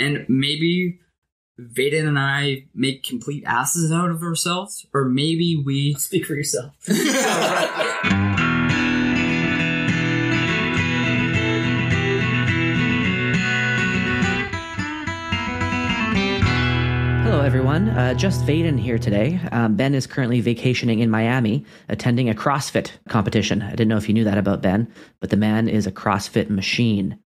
And maybe Vaden and I make complete asses out of ourselves, or maybe we... Speak for yourself. Hello, everyone. Just Vaden here today. Ben is currently vacationing in Miami, attending a CrossFit competition. I didn't know if you knew that about Ben, but the man is a CrossFit machine.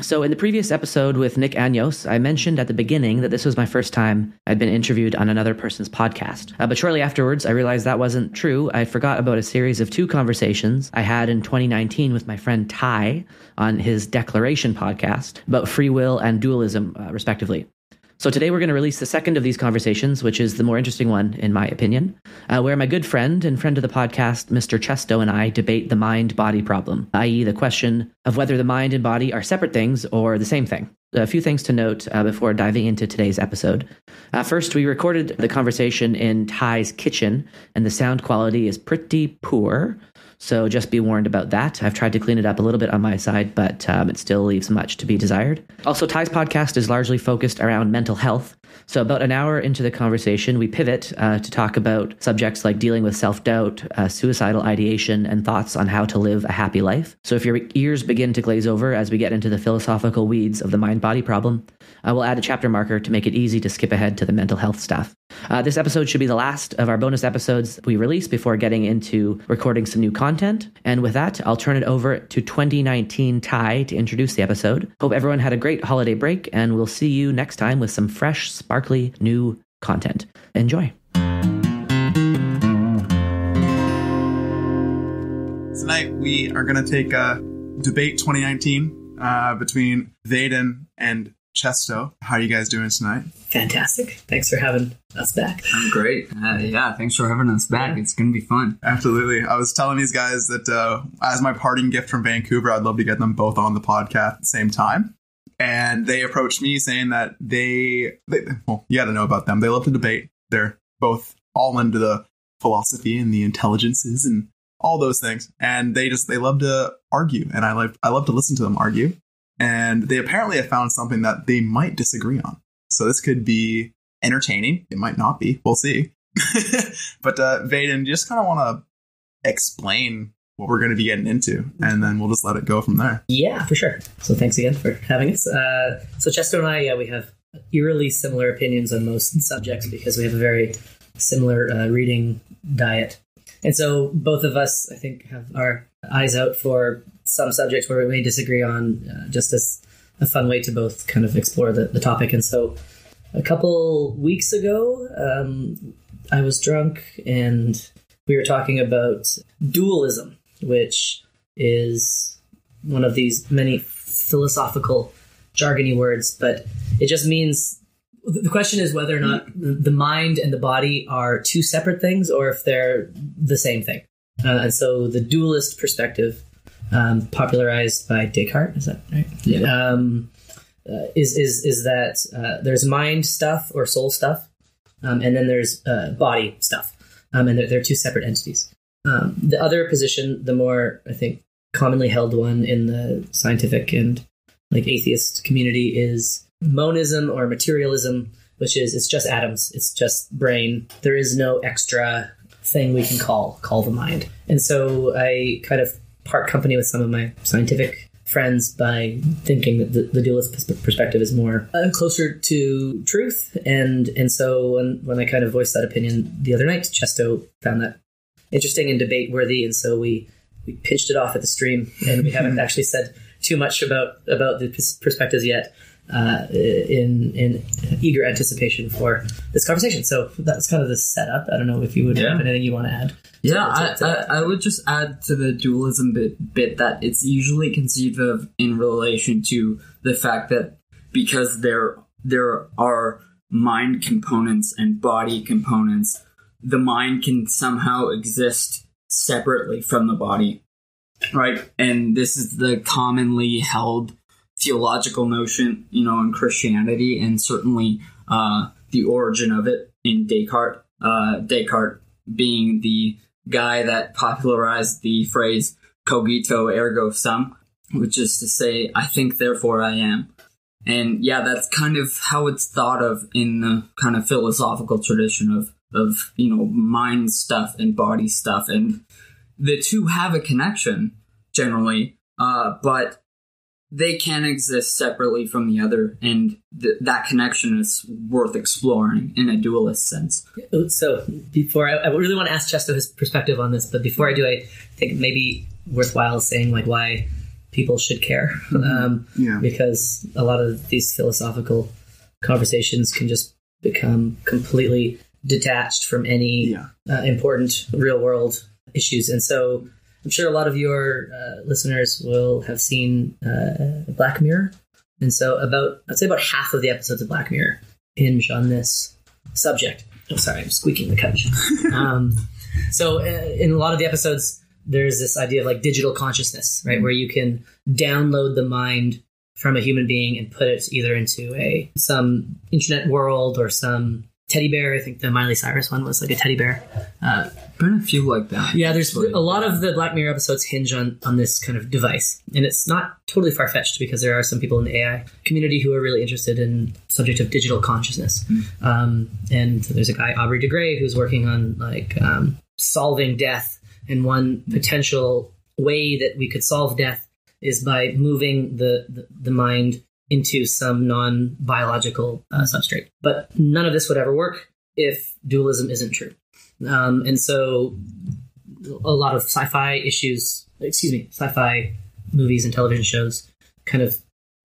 So in the previous episode with Nick Anyos, I mentioned at the beginning that this was my first time I'd been interviewed on another person's podcast. But shortly afterwards, I realized that wasn't true. I forgot about a series of 2 conversations I had in 2019 with my friend Ty on his Declaration podcast about free will and dualism, respectively. So today we're going to release the second of these conversations, which is the more interesting one, in my opinion, where my good friend and friend of the podcast, Mr. Chesto, and I debate the mind-body problem, i.e. the question of whether the mind and body are separate things or the same thing. A few things to note before diving into today's episode. First, we recorded the conversation in Ty's kitchen, and the sound quality is pretty poor. So just be warned about that. I've tried to clean it up a little bit on my side, but it still leaves much to be desired. Also, Ty's podcast is largely focused around mental health. So about an hour into the conversation, we pivot to talk about subjects like dealing with self-doubt, suicidal ideation, and thoughts on how to live a happy life. So if your ears begin to glaze over as we get into the philosophical weeds of the mind-body problem, we'll add a chapter marker to make it easy to skip ahead to the mental health stuff. This episode should be the last of our bonus episodes we release before getting into recording some new content. And with that, I'll turn it over to 2019 Ty to introduce the episode. Hope everyone had a great holiday break, and we'll see you next time with some fresh, sparkly, new content. Enjoy. Tonight, we are going to take debate 2019 between Vaden and Chesto. How are you guys doing tonight? Fantastic. Thanks for having us back. I'm great. Yeah, thanks for having us back. It's going to be fun. Absolutely. I was telling these guys that as my parting gift from Vancouver, I'd love to get them both on the podcast at the same time. And they approached me saying that well, you got to know about them. They love to debate. They're both all into the philosophy and the intelligences and all those things. And they love to argue. And I love to listen to them argue. And they apparently have found something that they might disagree on. So this could be entertaining. It might not be. We'll see. But Vaden, just kind of want to explain what we're going to be getting into, and then we'll just let it go from there. Yeah, for sure. So thanks again for having us. So Chesto and I, we have eerily similar opinions on most subjects because we have a very similar reading diet. And so both of us, I think, have our eyes out for some subjects where we may disagree on, just as a fun way to both kind of explore the topic. And so a couple weeks ago, I was drunk and we were talking about dualism, which is one of these many philosophical jargony words, but it just means the question is whether or not the mind and the body are two separate things or if they're the same thing. And so the dualist perspective, popularized by Descartes, is that right? Yeah. Is that there's mind stuff or soul stuff, and then there's body stuff, and they're two separate entities. The other position, the more, I think, commonly held one in the scientific and like atheist community, is monism or materialism, which is it's just atoms, it's just brain. There is no extra thing we can call the mind. And so I kind of part company with some of my scientific friends by thinking that the dualist perspective is more closer to truth. And so when I kind of voiced that opinion the other night, Chesto found that interesting and debate worthy. And so we pitched it off at the stream, and we haven't actually said too much about the perspectives yet, in eager anticipation for this conversation. So that's kind of the setup. I don't know if you would have anything you want to add. I would just add to the dualism bit that it's usually conceived of in relation to the fact that because there are mind components and body components, the mind can somehow exist separately from the body, right? And this is the commonly held theological notion, in Christianity, and certainly the origin of it in Descartes. Descartes being the guy that popularized the phrase cogito ergo sum, which is to say, I think, therefore I am. And yeah, that's kind of how it's thought of in the kind of philosophical tradition of mind stuff and body stuff. And the two have a connection generally, but they can exist separately from the other, and that connection is worth exploring in a dualist sense. So before I really want to ask Chesto his perspective on this, but before I do, I think it may be worthwhile saying like why people should care, because a lot of these philosophical conversations can just become completely detached from any important real world issues. And so I'm sure a lot of your listeners will have seen Black Mirror. And so I'd say about half of the episodes of Black Mirror hinge on this subject. Oh, sorry, I'm squeaking the couch. So in a lot of the episodes, there's this idea of like digital consciousness, right? Where you can download the mind from a human being and put it either into some internet world or some teddy bear. I think the Miley Cyrus one was like a teddy bear. Been a few like that. Yeah, there's a lot of the Black Mirror episodes hinge on this kind of device. And it's not totally far-fetched because there are some people in the AI community who are really interested in the subject of digital consciousness. And there's a guy, Aubrey de Grey, who's working on like solving death. And one potential way that we could solve death is by moving the mind into some non-biological substrate. But none of this would ever work if dualism isn't true. And so a lot of sci-fi movies and television shows kind of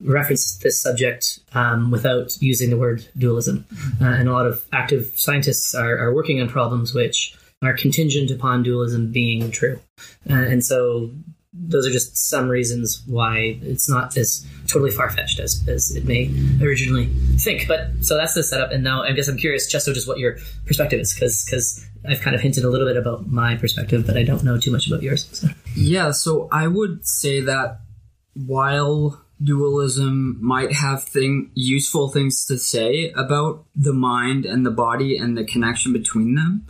reference this subject without using the word dualism. And a lot of active scientists are working on problems which are contingent upon dualism being true. And so those are just some reasons why it's not as totally far-fetched as it may originally think. But so that's the setup. And now I guess I'm curious, Chesto, just what your perspective is, because I've kind of hinted a little bit about my perspective, but I don't know too much about yours. So. Yeah, so I would say that while dualism might have useful things to say about the mind and the body and the connection between them,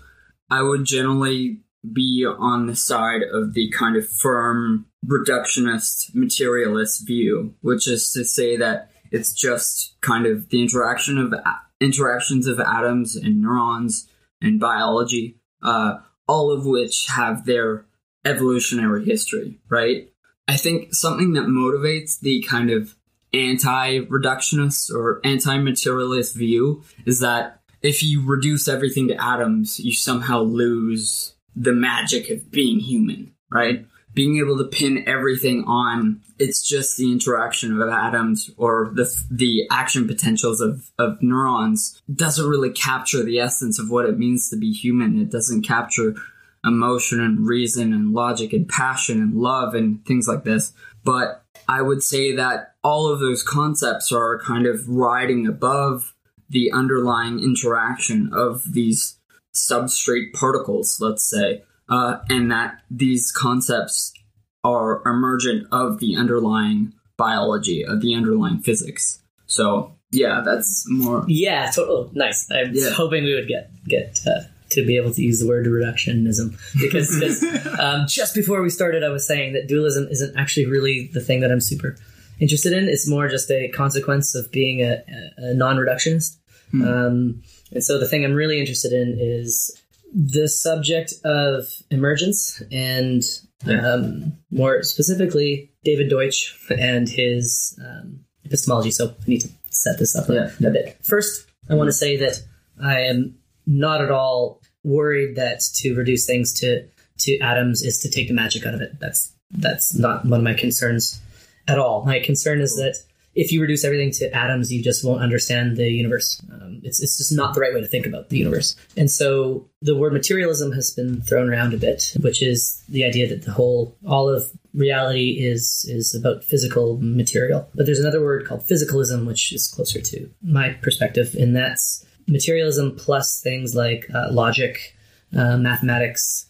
I would generally be on the side of the kind of firm reductionist materialist view, which is to say that it's just kind of the interactions of atoms and neurons and biology, all of which have their evolutionary history, right? I think something that motivates the kind of anti-reductionist or anti-materialist view is that if you reduce everything to atoms, you somehow lose the magic of being human, right? Being able to pin everything on, it's just the interaction of atoms or the action potentials of neurons doesn't really capture the essence of what it means to be human. It doesn't capture emotion and reason and logic and passion and love and things like this. But I would say that all of those concepts are kind of riding above the underlying interaction of these substrate particles, let's say, and that these concepts are emergent of the underlying biology, of the underlying physics. So, yeah, that's more... Yeah, totally. Nice. I was hoping we would get to be able to use the word reductionism, because just before we started, I was saying that dualism isn't actually really the thing that I'm super interested in. It's more just a consequence of being a non-reductionist. And so the thing I'm really interested in is the subject of emergence and more specifically David Deutsch and his epistemology. So I need to set this up a bit. First, I want to say that I am not at all worried that to reduce things to atoms is to take the magic out of it. That's not one of my concerns at all. My concern is that if you reduce everything to atoms, you just won't understand the universe. It's just not the right way to think about the universe. And so the word materialism has been thrown around a bit, which is the idea that all of reality is about physical material. But there's another word called physicalism, which is closer to my perspective, and that's materialism plus things like logic, mathematics,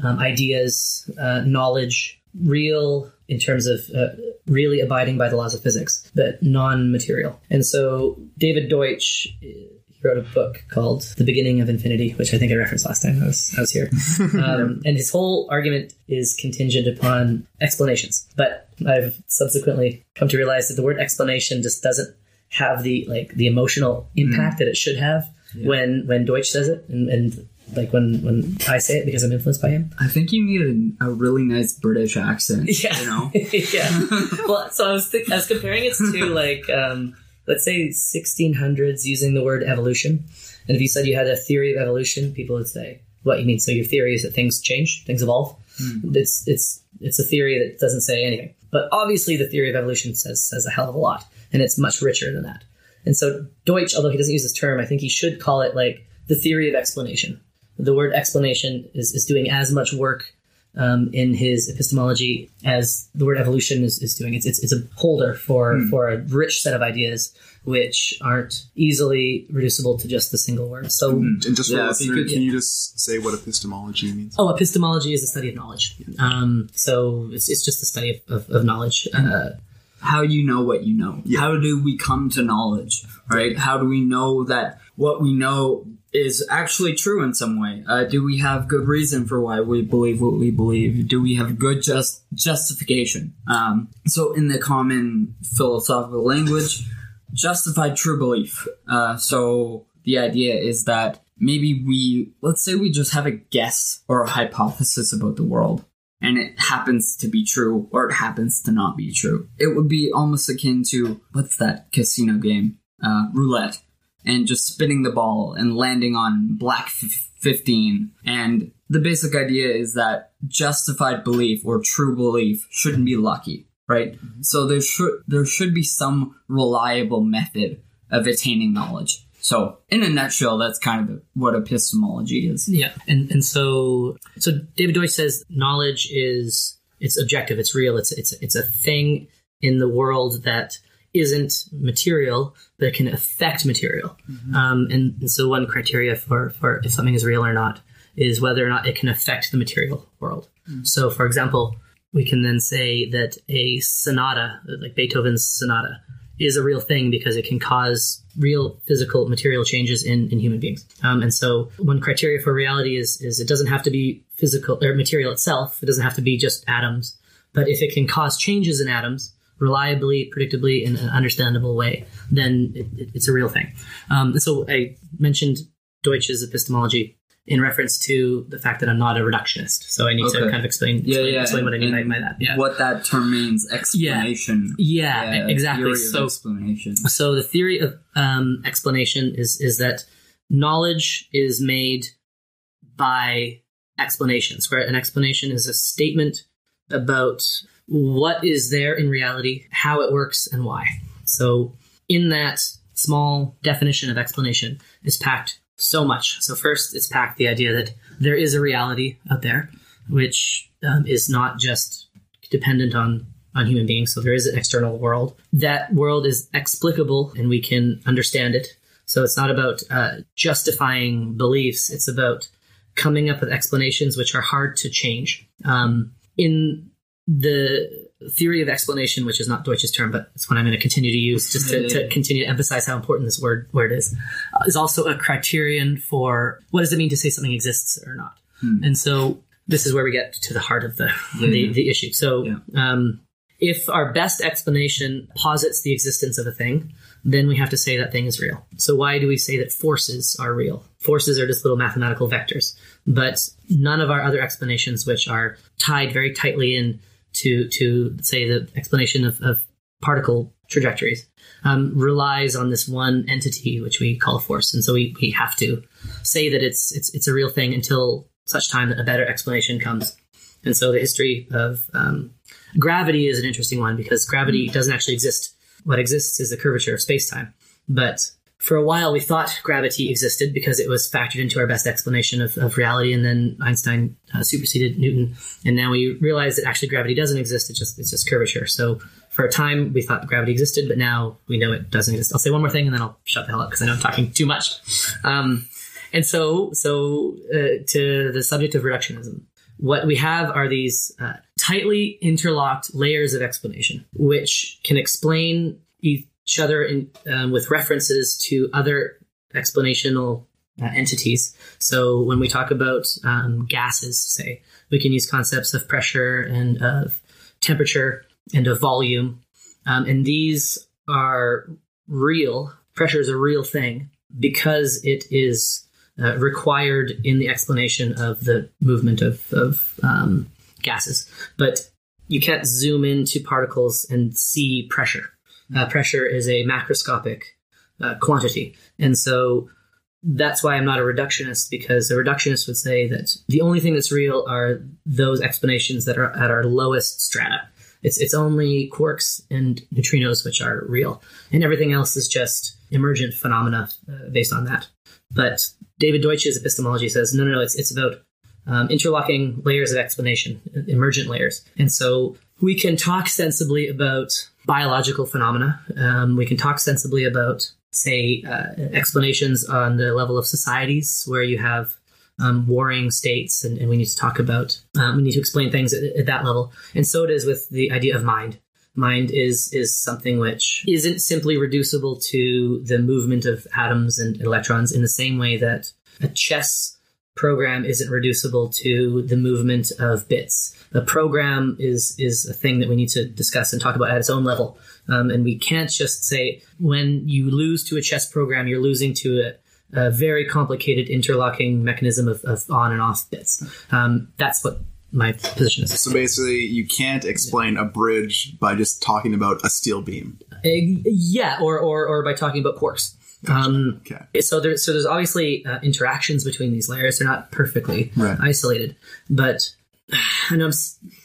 ideas, knowledge, real in terms of really abiding by the laws of physics, but non-material. And so David Deutsch, he wrote a book called The Beginning of Infinity, which I think I referenced last time I was here. And his whole argument is contingent upon explanations. But I've subsequently come to realize that the word explanation just doesn't have the emotional impact that it should have when Deutsch says it, and like when I say it because I'm influenced by him. I think you need a really nice British accent. Yeah, you know. Yeah. Well, so I was comparing it to like let's say 1600s using the word evolution, and if you said you had a theory of evolution, people would say, "What you mean? So your theory is that things change, things evolve?" It's a theory that doesn't say anything. But obviously, the theory of evolution says a hell of a lot, and it's much richer than that. And so Deutsch, although he doesn't use this term, I think he should call it like the theory of explanation. The word explanation is doing as much work in his epistemology as the word evolution is doing. It's a holder for a rich set of ideas which aren't easily reducible to just the single word. So, and just for listeners, can you just say what epistemology means? Oh, epistemology is the study of knowledge. So it's just the study of knowledge. How you know what you know. Yeah. How do we come to knowledge, right? How do we know that what we know is actually true in some way? Do we have good reason for why we believe what we believe? Do we have good justification? So in the common philosophical language, justified true belief. So the idea is that maybe let's say we just have a guess or a hypothesis about the world, and it happens to be true or it happens to not be true. It would be almost akin to, what's that casino game? Roulette. And just spinning the ball and landing on black 15. And the basic idea is that justified belief or true belief shouldn't be lucky, right? Mm-hmm. So there should be some reliable method of attaining knowledge. So in a nutshell, that's kind of what epistemology is. Yeah. And so David Deutsch says knowledge it's objective, it's real, it's a thing in the world that isn't material, but it can affect material. Mm-hmm. And so one criteria for if something is real or not is whether or not it can affect the material world. Mm-hmm. So, for example, we can then say that a sonata, like Beethoven's sonata, is a real thing because it can cause real physical material changes in human beings. And so one criteria for reality is it doesn't have to be physical or material itself. It doesn't have to be just atoms. But if it can cause changes in atoms, reliably, predictably, in an understandable way, then it's a real thing. So I mentioned Deutsch's epistemology in reference to the fact that I'm not a reductionist. So I need to kind of explain what I mean by that. Yeah. What that term means, explanation. Yeah, exactly. So explanation. So the theory of explanation is that knowledge is made by explanations, where an explanation is a statement about what is there in reality, how it works, and why. So in that small definition of explanation is packed so much. So first, it's packed the idea that there is a reality out there, which is not just dependent on human beings. So there is an external world. That world is explicable and we can understand it. So it's not about justifying beliefs. It's about coming up with explanations which are hard to change. In the theory of explanation, which is not Deutsch's term, but it's one I'm going to continue to use just to continue to emphasize how important this word is also a criterion for what does it mean to say something exists or not. And so this is where we get to the heart of the issue. So if our best explanation posits the existence of a thing, then we have to say that thing is real. So why do we say that forces are real? Forces are just little mathematical vectors, but none of our other explanations, which are tied very tightly in to say the explanation of particle trajectories, relies on this one entity, which we call a force. And so we have to say that it's a real thing until such time that a better explanation comes. And so the history of gravity is an interesting one because gravity doesn't actually exist. What exists is the curvature of space-time. But for a while, we thought gravity existed because it was factored into our best explanation of reality. And then Einstein superseded Newton. And now we realize that actually gravity doesn't exist. It's just curvature. So for a time, we thought gravity existed, but now we know it doesn't exist. I'll say one more thing and then I'll shut the hell up because I know I'm talking too much. And so to the subject of reductionism, what we have are these tightly interlocked layers of explanation, which can explain each other with references to other explanational entities. So when we talk about gases, say, we can use concepts of pressure and of temperature and of volume. And these are real. Pressure is a real thing because it is required in the explanation of the movement of gases. But you can't zoom into particles and see pressure. Pressure is a macroscopic quantity. And so that's why I'm not a reductionist, because a reductionist would say that the only thing that's real are those explanations that are at our lowest strata. It's only quarks and neutrinos which are real. And everything else is just emergent phenomena based on that. But David Deutsch's epistemology says, no, it's about interlocking layers of explanation, emergent layers. And so we can talk sensibly about biological phenomena. We can talk sensibly about, say, explanations on the level of societies where you have warring states, and we need to talk about, we need to explain things at that level. And so it is with the idea of mind. Mind is something which isn't simply reducible to the movement of atoms and electrons in the same way that a chess program isn't reducible to the movement of bits. A program is a thing that we need to discuss and talk about at its own level. And we can't just say, when you lose to a chess program, you're losing to a very complicated interlocking mechanism of on and off bits. That's what my position is. So basically, you can't explain a bridge by just talking about a steel beam. Yeah, or by talking about quarks. Gotcha. Okay. So there's obviously interactions between these layers. They're not perfectly isolated, but I know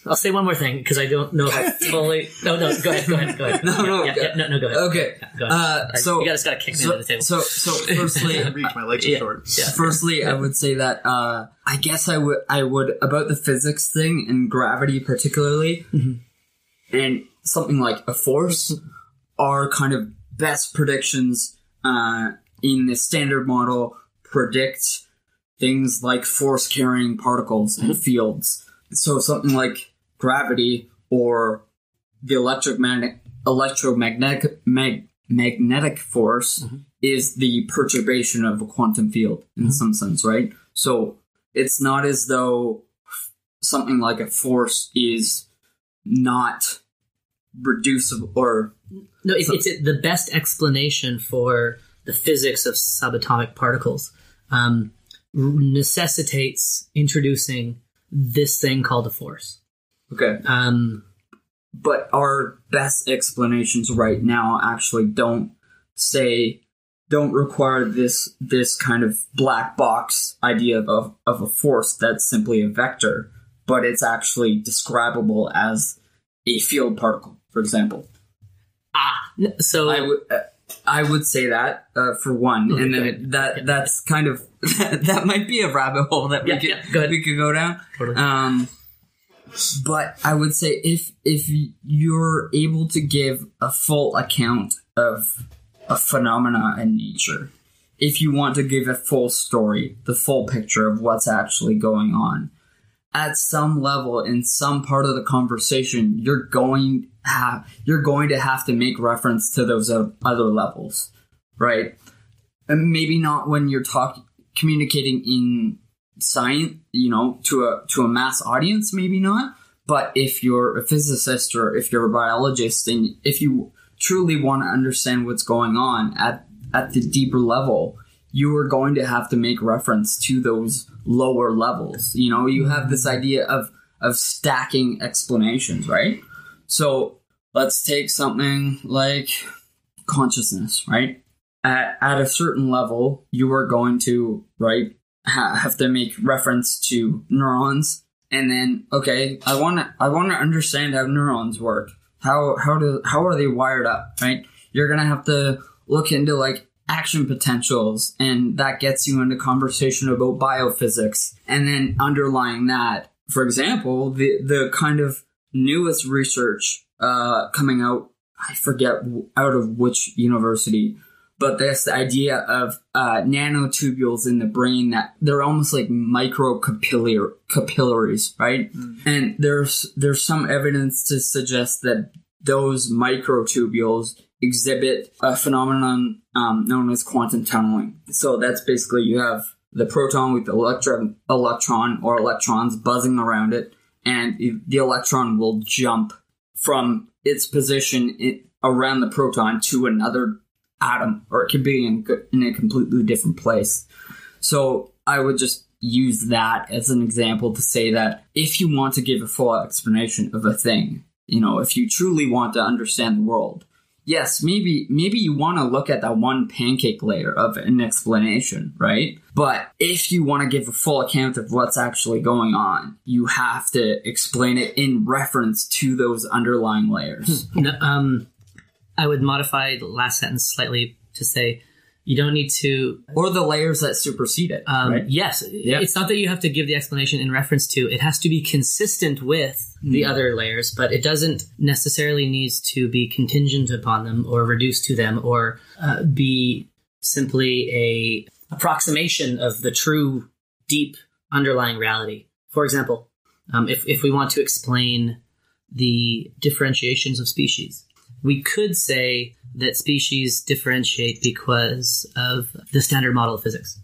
I'll say one more thing because I don't know if I fully. No, go ahead. No, go ahead. Okay. Go ahead. So you just gotta kick me under the table. So firstly, my legs are short. Yeah. Firstly, I would say that I guess I would about the physics thing and gravity particularly, and something like a force are kind of best predictions in the standard model predict things like force carrying particles and fields. So something like gravity or the electromagnetic force is the perturbation of a quantum field in some sense, right? So it's not as though something like a force is not reducible or... No, it's the best explanation for the physics of subatomic particles. Necessitates introducing this thing called a force. Okay. But our best explanations right now actually don't require this kind of black box idea of a force that's simply a vector, but it's actually describable as a field particle, for example. So I would say that for one, and then that's kind of that might be a rabbit hole that we could go down. Totally. But I would say if you're able to give a full account of a phenomena in nature, if you want to give a full story, the full picture of what's actually going on, at some level in some part of the conversation, you're going to have to make reference to those other levels, right? And maybe not when you're communicating in science, to a mass audience, maybe not. But if you're a physicist or if you're a biologist, and if you truly want to understand what's going on at the deeper level, you are going to have to make reference to those lower levels. You have this idea of stacking explanations, right? So let's take something like consciousness, right? At a certain level, you are going to, right, have to make reference to neurons, and then, okay, I want to understand how neurons work. How are they wired up, right? You're gonna have to look into like action potentials, and that gets you into conversation about biophysics. And then underlying that, for example, the kind of newest research coming out, I forget out of which university, but this idea of nanotubules in the brain that they're almost like micro capillaries, right? And there's some evidence to suggest that those microtubules exhibit a phenomenon known as quantum tunneling. So that's basically you have the proton with the electron or electrons buzzing around it, and the electron will jump from its position around the proton to another atom, or it could be in a completely different place. So I would just use that as an example to say that if you want to give a full explanation of a thing, if you truly want to understand the world, yes, maybe you want to look at that one pancake layer of an explanation, right? But if you want to give a full account of what's actually going on, you have to explain it in reference to those underlying layers. I would modify the last sentence slightly to say you don't need to... Or the layers that supersede it, right? Yes. Yep. It's not that you have to give the explanation in reference to. It has to be consistent with the other layers, but it doesn't necessarily need to be contingent upon them or reduced to them or be simply a approximation of the true, deep, underlying reality. For example, if we want to explain the differentiations of species, we could say that species differentiate because of the standard model of physics.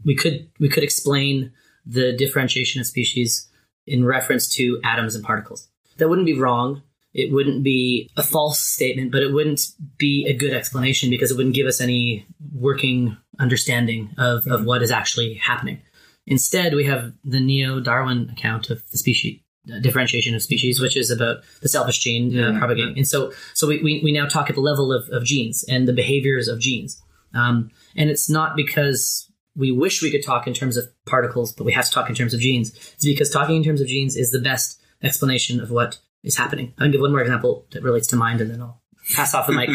We could explain the differentiation of species in reference to atoms and particles. That wouldn't be wrong. It wouldn't be a false statement, but it wouldn't be a good explanation because it wouldn't give us any working understanding of what is actually happening. Instead, we have the neo-Darwin account of the species. Differentiation of species, which is about the selfish gene propagating. And so we now talk at the level of genes and the behaviors of genes. And it's not because we wish we could talk in terms of particles, but we have to talk in terms of genes. It's because talking in terms of genes is the best explanation of what is happening. I'll give one more example that relates to mind, and then I'll pass off the mic.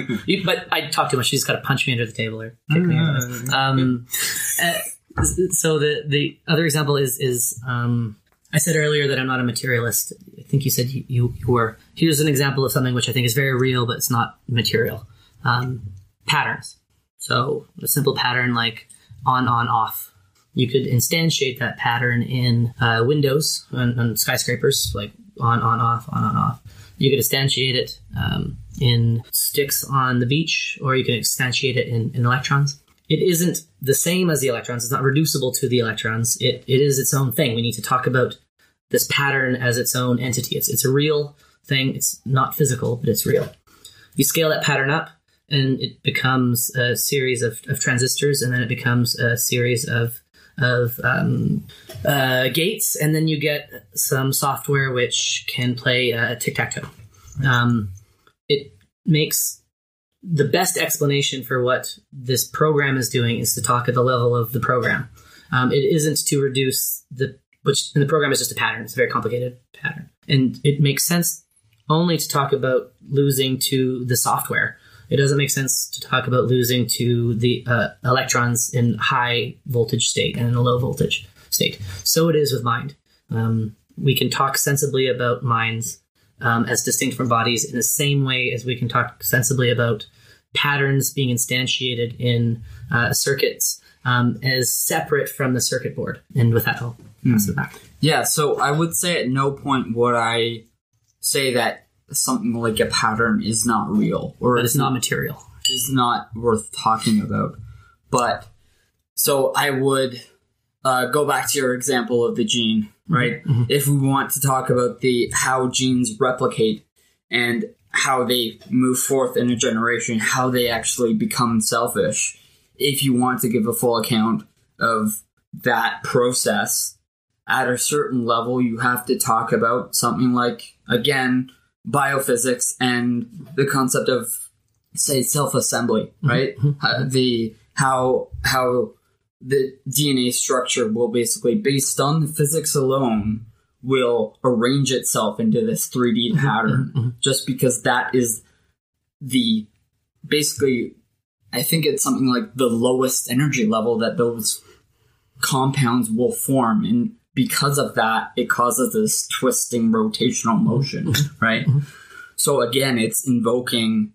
But I talk too much. You just got to punch me under the table or kick me under. So the other example is I said earlier that I'm not a materialist. I think you said you were. Here's an example of something which I think is very real, but it's not material. Patterns. So a simple pattern like on, off. You could instantiate that pattern in windows on skyscrapers, like on, off, on, off. You could instantiate it in sticks on the beach, or you can instantiate it in electrons. It isn't the same as the electrons. It's not reducible to the electrons. It is its own thing. We need to talk about this pattern as its own entity. It's a real thing. It's not physical, but it's real. You scale that pattern up, and it becomes a series of transistors, and then it becomes a series of gates, and then you get some software which can play tic-tac-toe. It makes the best explanation for what this program is doing is to talk at the level of the program. It isn't to reduce and the program is just a pattern. It's a very complicated pattern. And it makes sense only to talk about losing to the software. It doesn't make sense to talk about losing to the electrons in high voltage state and in a low voltage state. So it is with mind. We can talk sensibly about minds as distinct from bodies in the same way as we can talk sensibly about patterns being instantiated in circuits as separate from the circuit board. And with that, I'll pass it back. Yeah, so I would say at no point would I say that something like a pattern is not real. Or it's not material. Is not worth talking about. But, so I would go back to your example of the gene, right? Mm-hmm. If we want to talk about how genes replicate and how they move forth in a generation, how they actually become selfish, if you want to give a full account of that process, at a certain level, you have to talk about something like, again, biophysics and the concept of, say, self-assembly, right? Mm-hmm. How the DNA structure will basically, based on the physics alone, will arrange itself into this 3D pattern, just because that is basically, I think it's something like the lowest energy level that those compounds will form. And because of that, it causes this twisting rotational motion, right? So again, it's invoking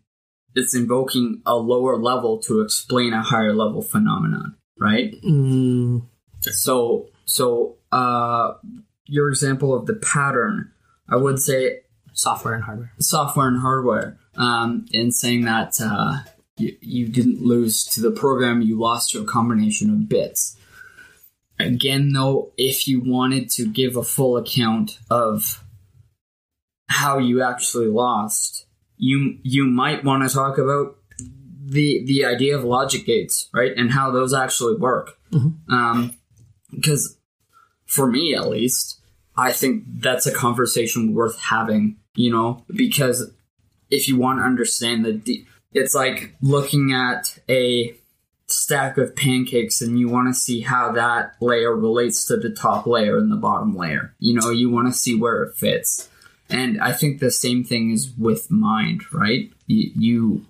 a lower level to explain a higher level phenomenon, right? So your example of the pattern, I would say software and hardware, in saying that you didn't lose to the program, you lost to a combination of bits. Again, though, if you wanted to give a full account of how you actually lost, you might want to talk about the idea of logic gates, right, and how those actually work. Because for me, at least, I think that's a conversation worth having, because if you want to understand it's like looking at a stack of pancakes and you want to see how that layer relates to the top layer and the bottom layer. You want to see where it fits. And I think the same thing is with mind, right? You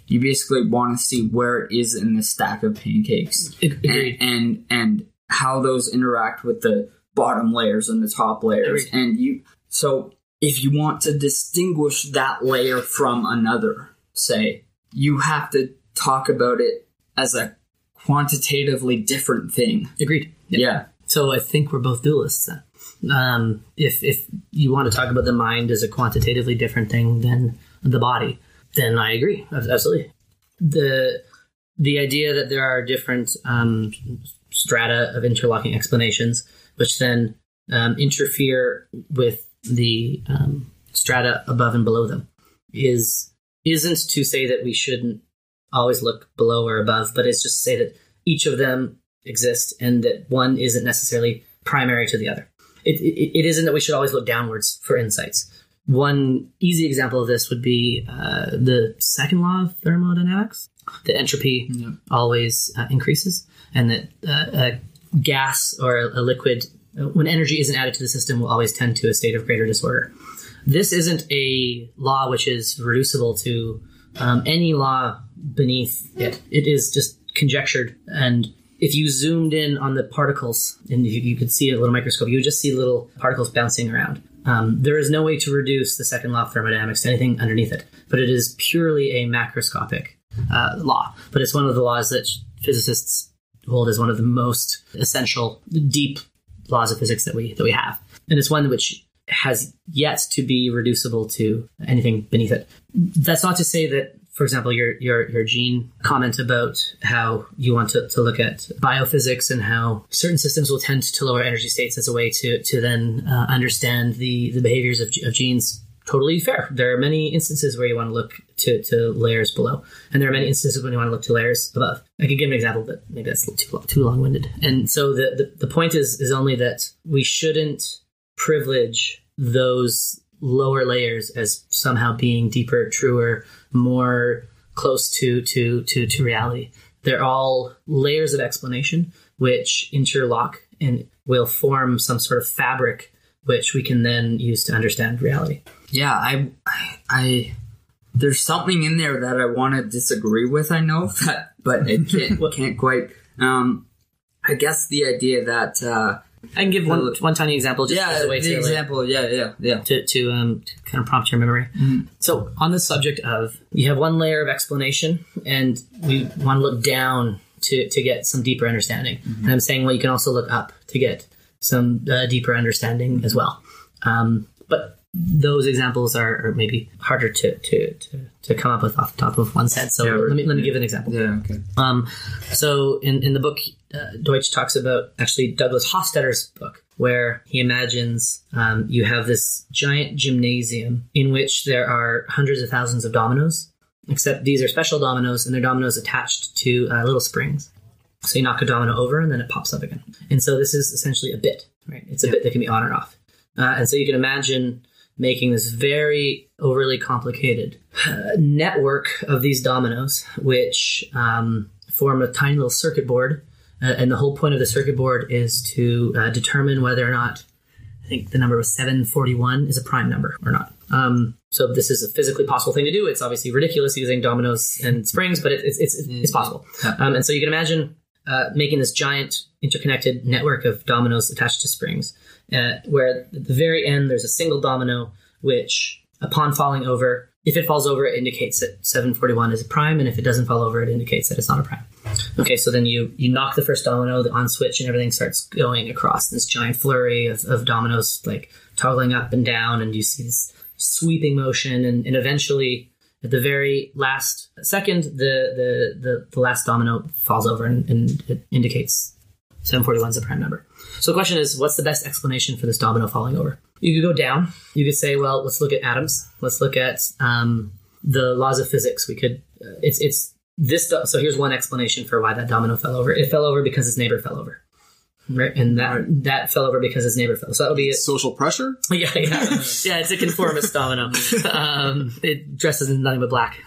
basically want to see where it is in the stack of pancakes. Agreed. And how those interact with the bottom layers and the top layers. Agreed. So if you want to distinguish that layer from another, say, you have to talk about it as a quantitatively different thing. Agreed. Yep. Yeah. So I think we're both dualists then. If you want to talk about the mind as a quantitatively different thing than the body, then I agree. Absolutely. The idea that there are different strata of interlocking explanations, which then interfere with the strata above and below them, isn't to say that we shouldn't always look below or above, but it's just to say that each of them exist and that one isn't necessarily primary to the other. It isn't that we should always look downwards for insights. One easy example of this would be the second law of thermodynamics, that entropy always increases, and that a gas or a liquid, when energy isn't added to the system, will always tend to a state of greater disorder. This isn't a law which is reducible to any law beneath it. It is just conjectured, and if you zoomed in on the particles and you could see a little microscope, you would just see little particles bouncing around. There is no way to reduce the second law of thermodynamics to anything underneath it, but it is purely a macroscopic law. But it's one of the laws that physicists hold as one of the most essential, deep laws of physics that we have, and it's one which has yet to be reducible to anything beneath it. That's not to say that, for example, your Gene comment about how you want to look at biophysics and how certain systems will tend to lower energy states as a way to then understand the behaviors of genes. Totally fair. There are many instances where you want to look to layers below, and there are many instances when you want to look to layers above. I could give an example, but maybe that's a little too long-winded. And so the point is only that we shouldn't privilege those lower layers as somehow being deeper, truer, more close to reality. They're all layers of explanation which interlock and will form some sort of fabric which we can then use to understand reality. Yeah, I there's something in there that I want to disagree with, I know that, but it can't quite. I guess the idea that I can give one tiny example just as a way to example, to kind of prompt your memory. Mm-hmm. So on the subject of, you have one layer of explanation and we want to look down to get some deeper understanding. Mm-hmm. And I'm saying, well, you can also look up to get some deeper understanding as well. But those examples are maybe harder to come up with off the top of one's head. So let me give an example. Yeah, okay. So in the book, Deutsch talks about actually Douglas Hofstadter's book, where he imagines you have this giant gymnasium in which there are hundreds of thousands of dominoes, except these are special dominoes, and they're dominoes attached to little springs. So you knock a domino over and then it pops up again. And so this is essentially a bit, right? It's a bit that can be on or off. And so you can imagine making this very overly complicated network of these dominoes, which form a tiny little circuit board. And the whole point of the circuit board is to determine whether or not, I think the number was 741, is a prime number or not. So this is a physically possible thing to do. It's obviously ridiculous using dominoes and springs, but it's possible. And so you can imagine making this giant interconnected network of dominoes attached to springs, where at the very end there's a single domino which, upon falling over, if it falls over, it indicates that 741 is a prime, and if it doesn't fall over, it indicates that it's not a prime. Okay, so then you knock the first domino, the on switch, and everything starts going across this giant flurry of dominoes, like toggling up and down, and you see this sweeping motion, and eventually, at the very last second, the last domino falls over, and it indicates 741 is a prime number. So the question is, what's the best explanation for this domino falling over? You could go down. You could say, well, let's look at atoms. Let's look at the laws of physics. We could it's this. So here's one explanation for why that domino fell over. It fell over because its neighbor fell over. Right, and that fell over because his neighbor fell. So that'll be it. Social pressure. Yeah. It's a conformist domino. It dresses in nothing but black.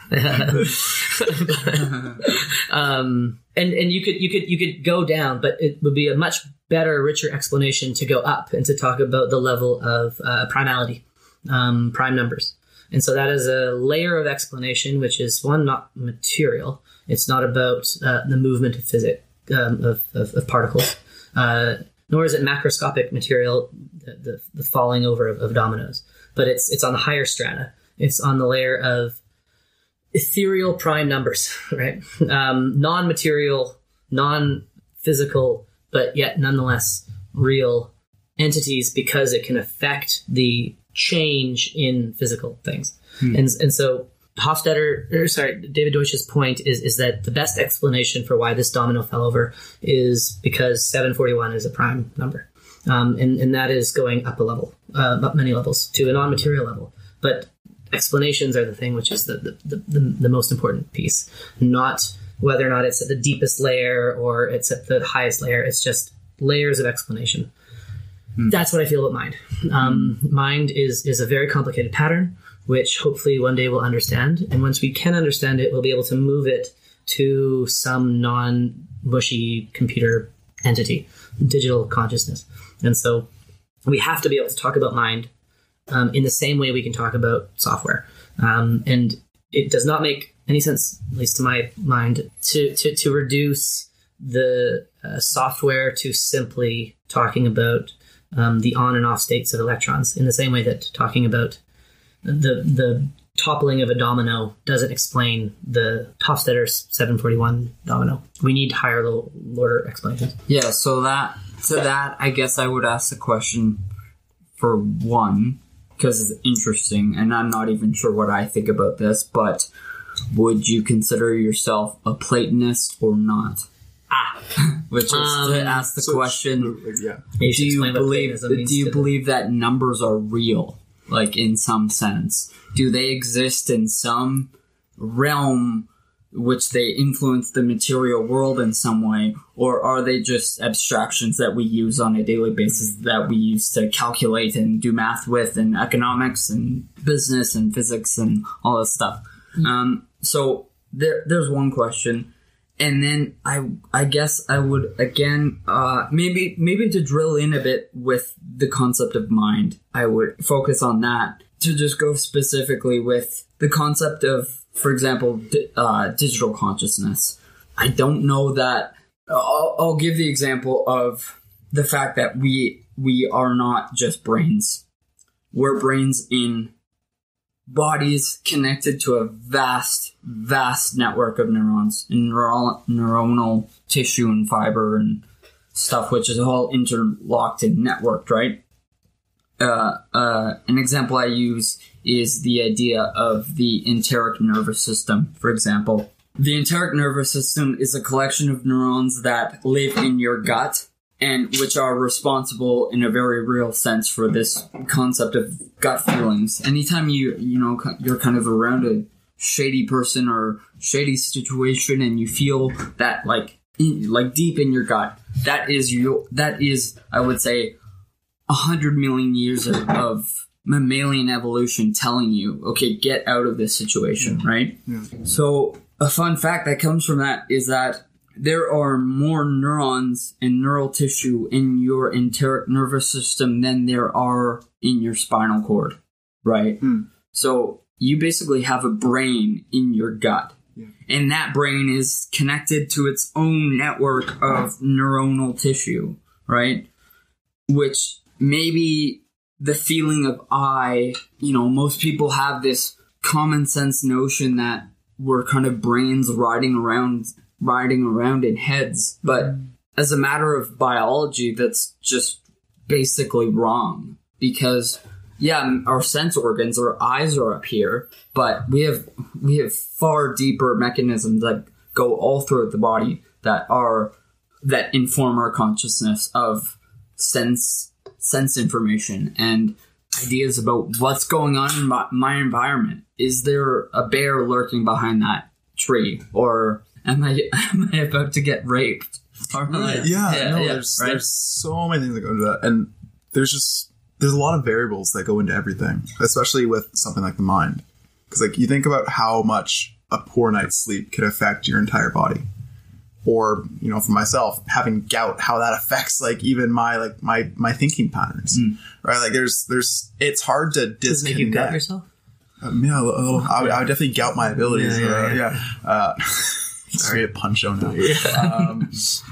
And you could go down, but it would be a much better, richer explanation to go up and to talk about the level of primality, prime numbers. And so that is a layer of explanation, which is one, not material. It's not about the movement of physics of particles. Nor is it macroscopic material, the falling over of dominoes, but it's on the higher strata. It's on the layer of ethereal prime numbers, right? Non-material, non-physical, but yet nonetheless real entities because it can affect the change in physical things. And so David Deutsch's point is that the best explanation for why this domino fell over is because 741 is a prime number. And that is going up a level, up many levels to a non-material level. But explanations are the thing which is the most important piece, not whether or not it's at the deepest layer or it's at the highest layer. It's just layers of explanation. That's what I feel about mind. Mind is a very complicated pattern, which hopefully one day we'll understand. And once we can understand it, we'll be able to move it to some non-mushy computer entity, digital consciousness. And so we have to be able to talk about mind in the same way we can talk about software. And it does not make any sense, at least to my mind, to reduce the software to simply talking about the on and off states of electrons in the same way that talking about the toppling of a domino doesn't explain the Hofstadter 741 domino. We need higher order explanations. Yeah, so to that, I guess I would ask the question for one, because it's interesting, and I'm not even sure what I think about this, but would you consider yourself a Platonist or not? Which is to ask the question, do you believe that numbers are real? Like, in some sense, do they exist in some realm which they influence the material world in some way, or are they just abstractions that we use on a daily basis that we use to calculate and do math with, and economics and business and physics and all this stuff? So there's one question. And then I guess I would, again, maybe to drill in a bit with the concept of mind, I would focus on that to just go specifically with the concept of, for example, digital consciousness. I don't know that. I'll give the example of the fact that we are not just brains. We're brains in bodies connected to a vast network of neurons and neuronal tissue and fiber and stuff, which is all interlocked and networked, right? An example I use is the idea of the enteric nervous system, for example. The enteric nervous system is a collection of neurons that live in your gut and which are responsible in a very real sense for this concept of gut feelings. Anytime you're kind of around a shady person or shady situation and you feel that like deep in your gut, that is I would say 100 million years of mammalian evolution telling you, okay, get out of this situation, right? Yeah. So a fun fact that comes from that is that there are more neurons and neural tissue in your enteric nervous system than there are in your spinal cord, right? So you basically have a brain in your gut. Yeah. And that brain is connected to its own network of neuronal tissue, right? Which maybe the feeling of most people have this common sense notion that we're kind of brains riding around in heads, but as a matter of biology, that's just basically wrong, because our sense organs, our eyes are up here, but we have far deeper mechanisms that go all throughout the body that inform our consciousness of sense information and ideas about what's going on in my environment. Is there a bear lurking behind that tree, or am I about to get raped? Or There's so many things that go into that, and there's a lot of variables that go into everything, especially with something like the mind, because like you think about how much a poor night's sleep could affect your entire body, or for myself, having gout, how that affects like even my thinking patterns, right? Like there's it's hard to disconnect. Does it make you gout yourself? Yeah, a little. I would definitely gout my abilities. Sorry, a punch on now.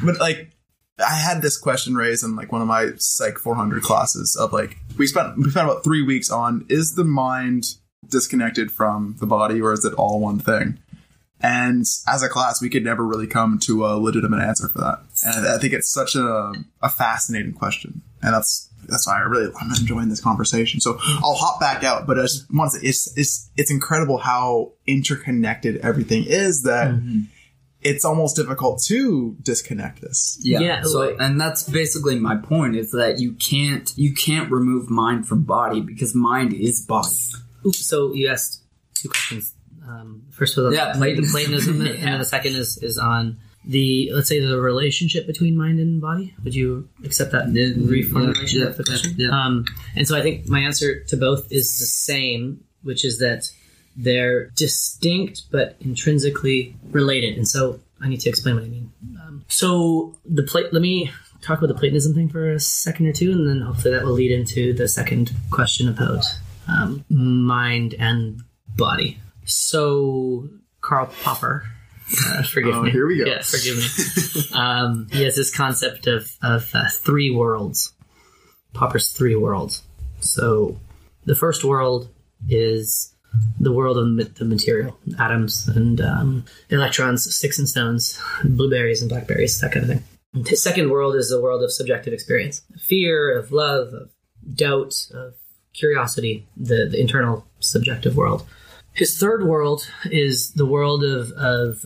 But like, I had this question raised in like one of my Psych 400 classes of like, we spent about 3 weeks on, is the mind disconnected from the body, or is it all one thing? And as a class, we could never really come to a legitimate answer for that. And I think it's such a fascinating question, and that's why I'm enjoying this conversation. So I'll hop back out, but I just want to say it's incredible how interconnected everything is that it's almost difficult to disconnect this. Yeah. So, and that's basically my point, is that you can't remove mind from body, because mind is body. Oops, so you asked 2 questions. First was on Platonism, and then the second is on let's say the relationship between mind and body. Would you accept that reformulation of the question? Yeah. And so I think my answer to both is the same, which is that they're distinct but intrinsically related. And so I need to explain what I mean. So let me talk about the Platonism thing for a second or two, and then hopefully that will lead into the second question about mind and body. So Karl Popper, forgive me. Here we go. Yeah, forgive me. He has this concept of 3 worlds. Popper's 3 worlds. So the first world is the world of the material, atoms and electrons, sticks and stones, blueberries and blackberries, that kind of thing. And his second world is the world of subjective experience. Fear, of love, of doubt, of curiosity, the internal subjective world. His third world is the world of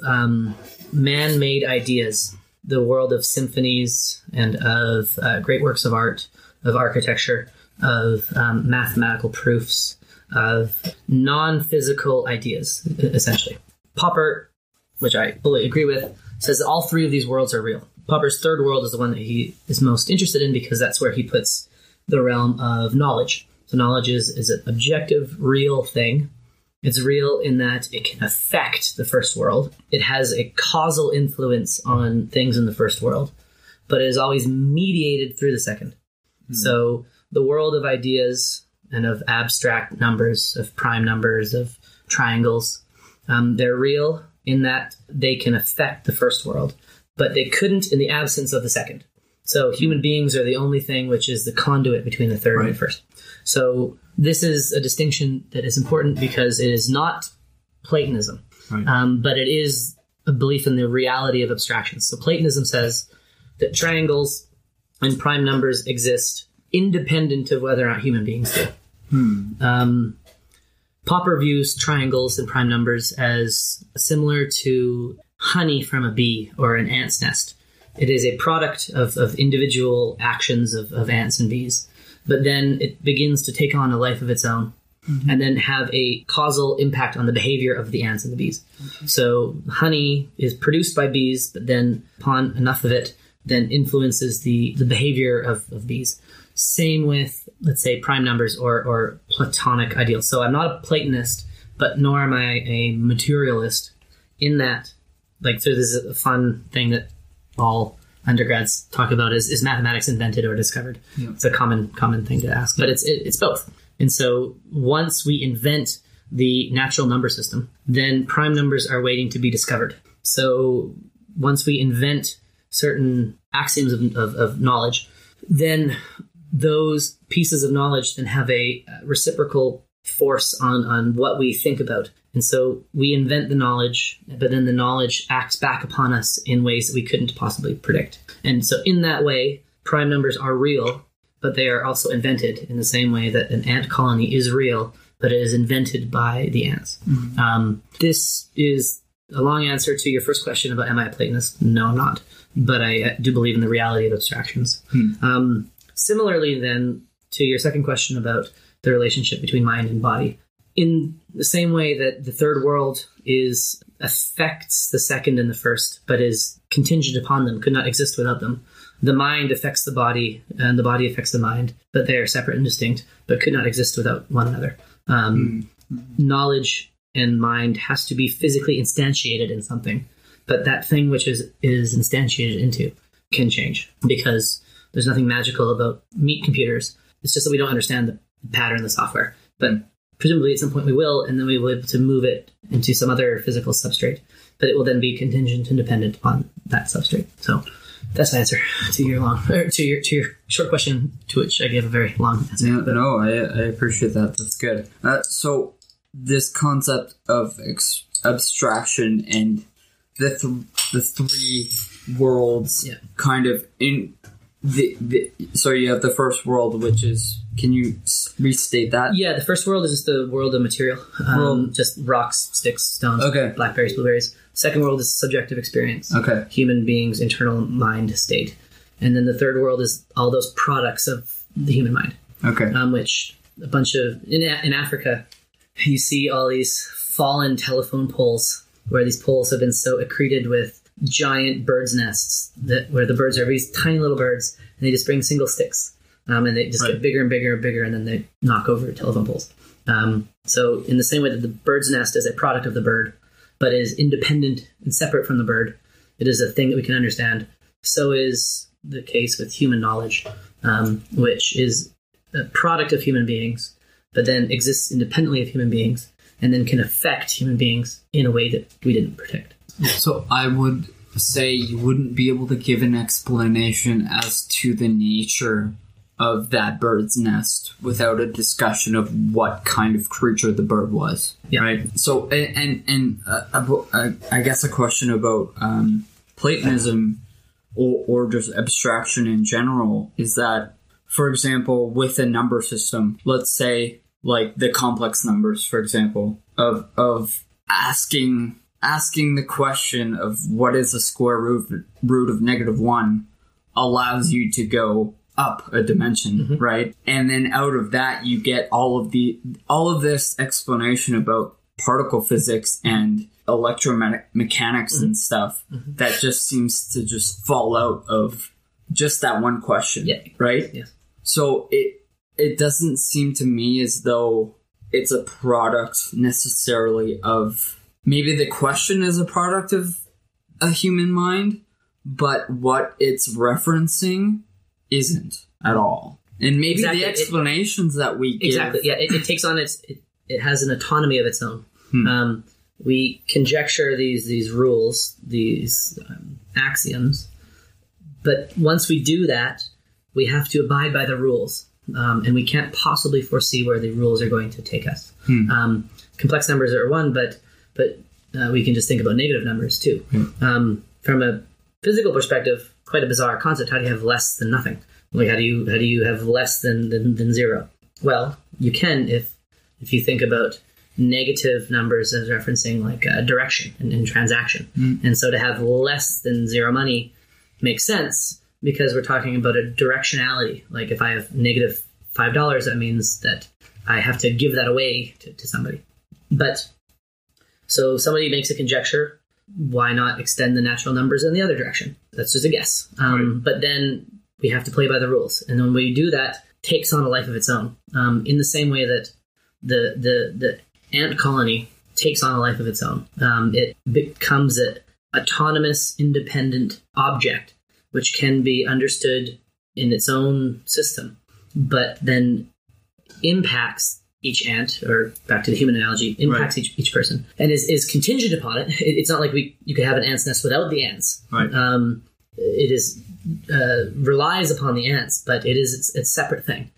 man-made ideas, the world of symphonies and of great works of art, of architecture, of mathematical proofs, of non-physical ideas, essentially. Popper, which I fully agree with, says that all 3 of these worlds are real. Popper's third world is the one that he is most interested in, because that's where he puts the realm of knowledge. So knowledge is an objective, real thing. It's real in that it can affect the first world. It has a causal influence on things in the first world, but it is always mediated through the second. So the world of ideas and of abstract numbers, of prime numbers, of triangles, they're real in that they can affect the first world, but they couldn't in the absence of the second. So human beings are the only thing which is the conduit between the third and the first. So this is a distinction that is important because it is not Platonism, but it is a belief in the reality of abstractions. So Platonism says that triangles and prime numbers exist independent of whether or not human beings do. Popper views triangles and prime numbers as similar to honey from a bee or an ant's nest. It is a product of individual actions of ants and bees, but then it begins to take on a life of its own and then have a causal impact on the behavior of the ants and the bees. So honey is produced by bees, but then upon enough of it, then influences the behavior of bees. Same with, let's say, prime numbers or Platonic ideals. So I'm not a Platonist, but nor am I a materialist in that, like, so this is a fun thing that all undergrads talk about is mathematics invented or discovered? Yeah. It's a common thing to ask, but it's both. And so once we invent the natural number system, then prime numbers are waiting to be discovered. So once we invent certain axioms of knowledge, then those pieces of knowledge then have a reciprocal force on what we think about. And so we invent the knowledge, but then the knowledge acts back upon us in ways that we couldn't possibly predict. And so in that way, prime numbers are real, but they are also invented in the same way that an ant colony is real, but it is invented by the ants. This is a long answer to your first question about am I a Platonist? No, I'm not. But I do believe in the reality of abstractions. Similarly, then, to your second question about the relationship between mind and body, in the same way that the third world is affects the second and the first, but is contingent upon them, could not exist without them. The mind affects the body, and the body affects the mind, but they are separate and distinct, but could not exist without one another. Knowledge and mind has to be physically instantiated in something, but that thing which is instantiated into can change, because there's nothing magical about meat computers. It's just that we don't understand the pattern of the software. But presumably at some point we will, and then we will be able to move it into some other physical substrate. But it will then be contingent and dependent on that substrate. So that's my answer to your short question, to which I gave a very long answer. Yeah, no, I appreciate that. That's good. So this concept of abstraction and the three worlds, kind of in so you have the first world, which is, can you restate that? Yeah, the first world is just the world of material, just rocks, sticks, stones, blackberries, blueberries. Second world is subjective experience, human beings' internal mind state, and then the third world is all those products of the human mind. Which a bunch of in Africa, you see all these fallen telephone poles where these poles have been so accreted with giant birds' nests where the birds are these tiny little birds, and they just bring single sticks, and they just get bigger and bigger and bigger, and then they knock over telephone poles. So in the same way that the bird's nest is a product of the bird, but is independent and separate from the bird, it is a thing that we can understand. So is the case with human knowledge, which is a product of human beings, but then exists independently of human beings, and then can affect human beings in a way that we didn't predict. So I would say you wouldn't be able to give an explanation as to the nature of that bird's nest without a discussion of what kind of creature the bird was, right? So, and I guess a question about Platonism or just abstraction in general is that, for example, with a number system, let's say like the complex numbers, for example, of asking the question of what is the square root of -1 allows you to go up a dimension, right? And then out of that you get all of this explanation about particle physics and electromechanics and stuff that just seems to just fall out of just that one question, right? Yeah. So it doesn't seem to me as though it's a product necessarily of, maybe the question is a product of a human mind, but what it's referencing isn't at all. And maybe the explanations that we give... it takes on it has an autonomy of its own. We conjecture these rules, these axioms, but once we do that, we have to abide by the rules. And we can't possibly foresee where the rules are going to take us. Complex numbers are one, but we can just think about negative numbers too. From a physical perspective, quite a bizarre concept. How do you have less than nothing? Like how do you have less than zero? Well, you can if you think about negative numbers as referencing like direction and transaction. And so to have less than zero money makes sense because we're talking about a directionality. Like if I have negative $5, that means that I have to give that away to somebody. But so somebody makes a conjecture, why not extend the natural numbers in the other direction? That's just a guess. But then we have to play by the rules. And when we do that, it takes on a life of its own. In the same way that the ant colony takes on a life of its own. It becomes an autonomous, independent object, which can be understood in its own system, but then impacts each ant, or back to the human analogy, impacts each person, and is contingent upon it. It's not like you could have an ant's nest without the ants. It is relies upon the ants, but it is its separate thing.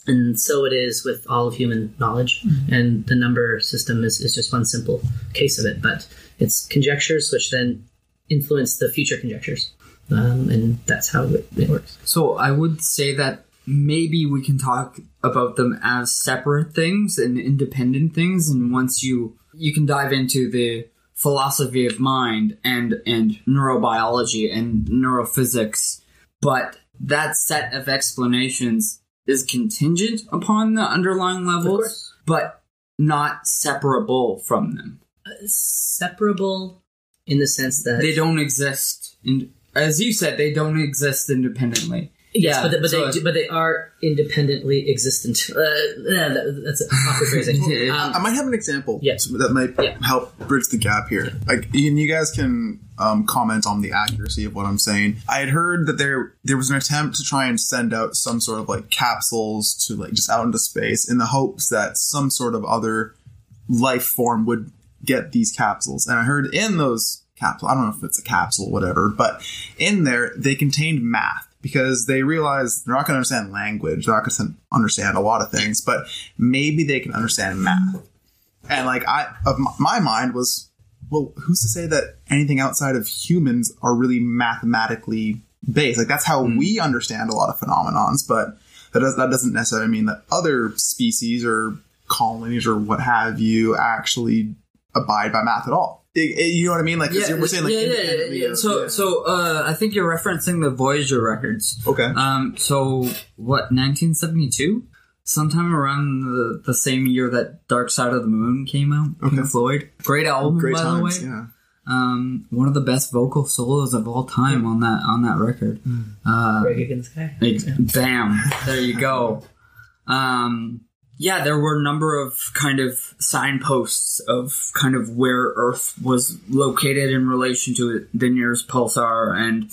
And so it is with all of human knowledge, and the number system is just one simple case of it. But it's conjectures which then influence the future conjectures, and that's how it works. So I would say that maybe we can talk about them as separate things and independent things, and once you can dive into the philosophy of mind and neurobiology and neurophysics, but that set of explanations is contingent upon the underlying levels, but not separable from them. separable in the sense that they don't exist. As you said, they don't exist independently. Yes, but they are independently existent. That's awkward phrasing. I might have an example that might help bridge the gap here. Like, and you guys can comment on the accuracy of what I'm saying. I had heard that there was an attempt to try and send out some sort of like capsules to like just out into space in the hopes that some sort of other life form would get these capsules. And I heard in those capsules, I don't know if it's a capsule, whatever, but in there they contained math. Because they realize they're not going to understand language. They're not going to understand a lot of things. But maybe they can understand math. And like my mind was, well, who's to say that anything outside of humans are really mathematically based? Like that's how we understand a lot of phenomenons. But that doesn't necessarily mean that other species or colonies or what have you actually abide by math at all. You know what I mean? Like, we're saying like, So, I think you're referencing the Voyager records. Okay. So what? 1972, sometime around the same year that Dark Side of the Moon came out. Okay. Pink Floyd, great album, great by times, the way. Yeah. One of the best vocal solos of all time on that record. Break Against the Sky. Bam! There you go. Yeah, there were a number of kind of signposts of kind of where Earth was located in relation to the nearest pulsar and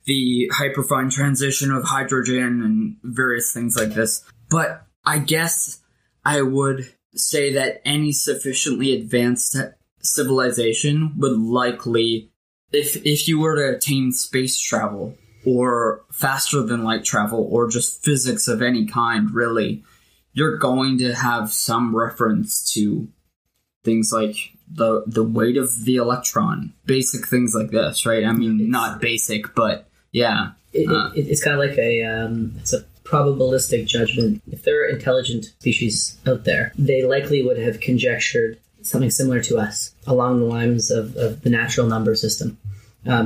the hyperfine transition of hydrogen and various things like this. But I guess I would say that any sufficiently advanced civilization would likely, if you were to attain space travel or faster than light travel or just physics of any kind, really, you're going to have some reference to things like the weight of the electron, basic things like this, right? I mean, not basic, but yeah. It's kind of like it's a probabilistic judgment. If there are intelligent species out there, they likely would have conjectured something similar to us along the lines of the natural number system,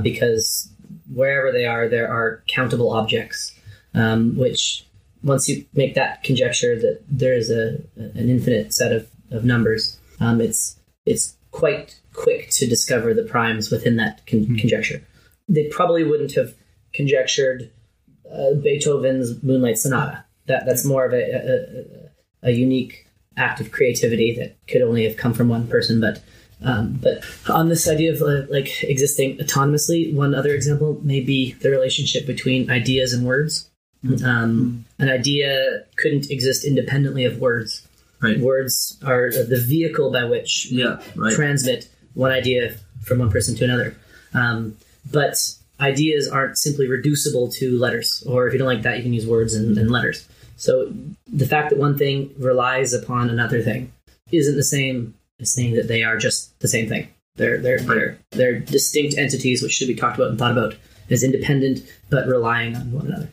because wherever they are, there are countable objects, which... Once you make that conjecture that there is an infinite set of numbers, it's quite quick to discover the primes within that conjecture. They probably wouldn't have conjectured Beethoven's Moonlight Sonata. That's more of a unique act of creativity that could only have come from one person. But on this idea of like existing autonomously, one other example may be the relationship between ideas and words. An idea couldn't exist independently of words. Right. Words are the vehicle by which we transmit one idea from one person to another. But ideas aren't simply reducible to letters, or if you don't like that, you can use words and letters. So the fact that one thing relies upon another thing isn't the same as saying that they are just the same thing. They're distinct entities which should be talked about and thought about as independent but relying on one another.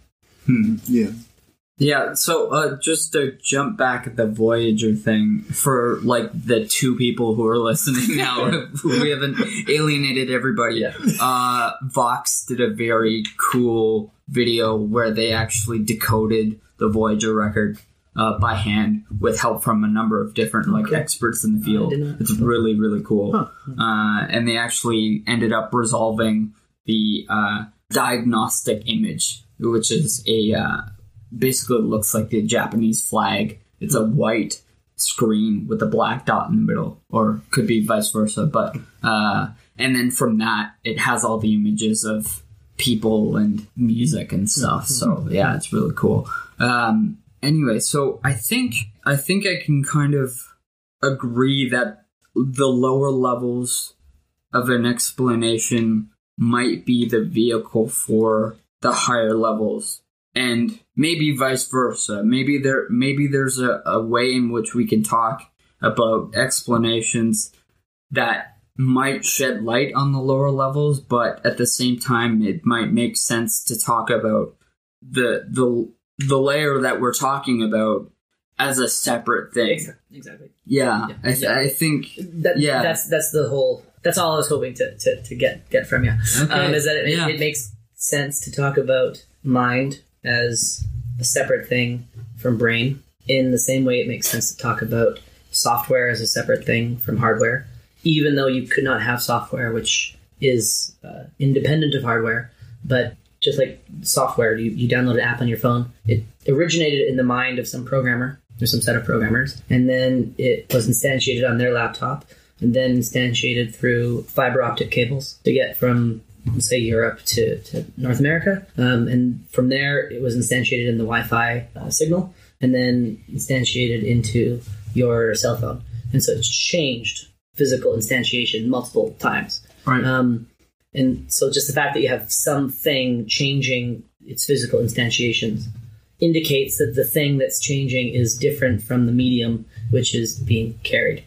Yeah, so just to jump back at the Voyager thing, for like the two people who are listening now, we haven't alienated everybody. Vox did a very cool video where they actually decoded the Voyager record by hand with help from a number of different experts in the field. It's really, really cool. And they actually ended up resolving the diagnostic image, which is basically looks like the Japanese flag. It's a white screen with a black dot in the middle, or could be vice versa. But and then from that, it has all the images of people and music and stuff. So yeah, it's really cool. Anyway, so I think I can kind of agree that the lower levels of an explanation might be the vehicle for the higher levels, and maybe vice versa. Maybe there's a way in which we can talk about explanations that might shed light on the lower levels, but at the same time, it might make sense to talk about the layer that we're talking about as a separate thing. Exactly. Yeah. I think that. Yeah. That's the whole. That's all I was hoping to get from you. Okay. Is that it makes sense to talk about mind as a separate thing from brain, in the same way it makes sense to talk about software as a separate thing from hardware, even though you could not have software, which is independent of hardware, but just like software, you download an app on your phone. It originated in the mind of some programmer or some set of programmers, and then it was instantiated on their laptop, and then instantiated through fiber optic cables to get from, say, Europe to North America. And from there, it was instantiated in the Wi-Fi signal, and then instantiated into your cell phone. And so it's changed physical instantiation multiple times. Right. And so just the fact that you have something changing its physical instantiations indicates that the thing that's changing is different from the medium which is being carried.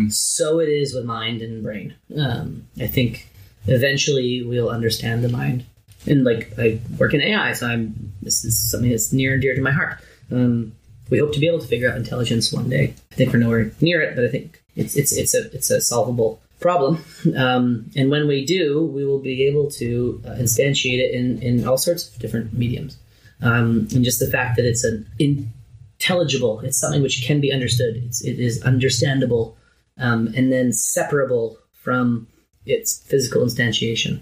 So it is with mind and brain. I think eventually we'll understand the mind. And like, I work in AI, so this is something that's near and dear to my heart. We hope to be able to figure out intelligence one day. I think we're nowhere near it, but I think it's a solvable problem. And when we do, we will be able to instantiate it in all sorts of different mediums. And just the fact that it's an intelligible, it's something which can be understood. It is understandable, and then separable from its physical instantiation,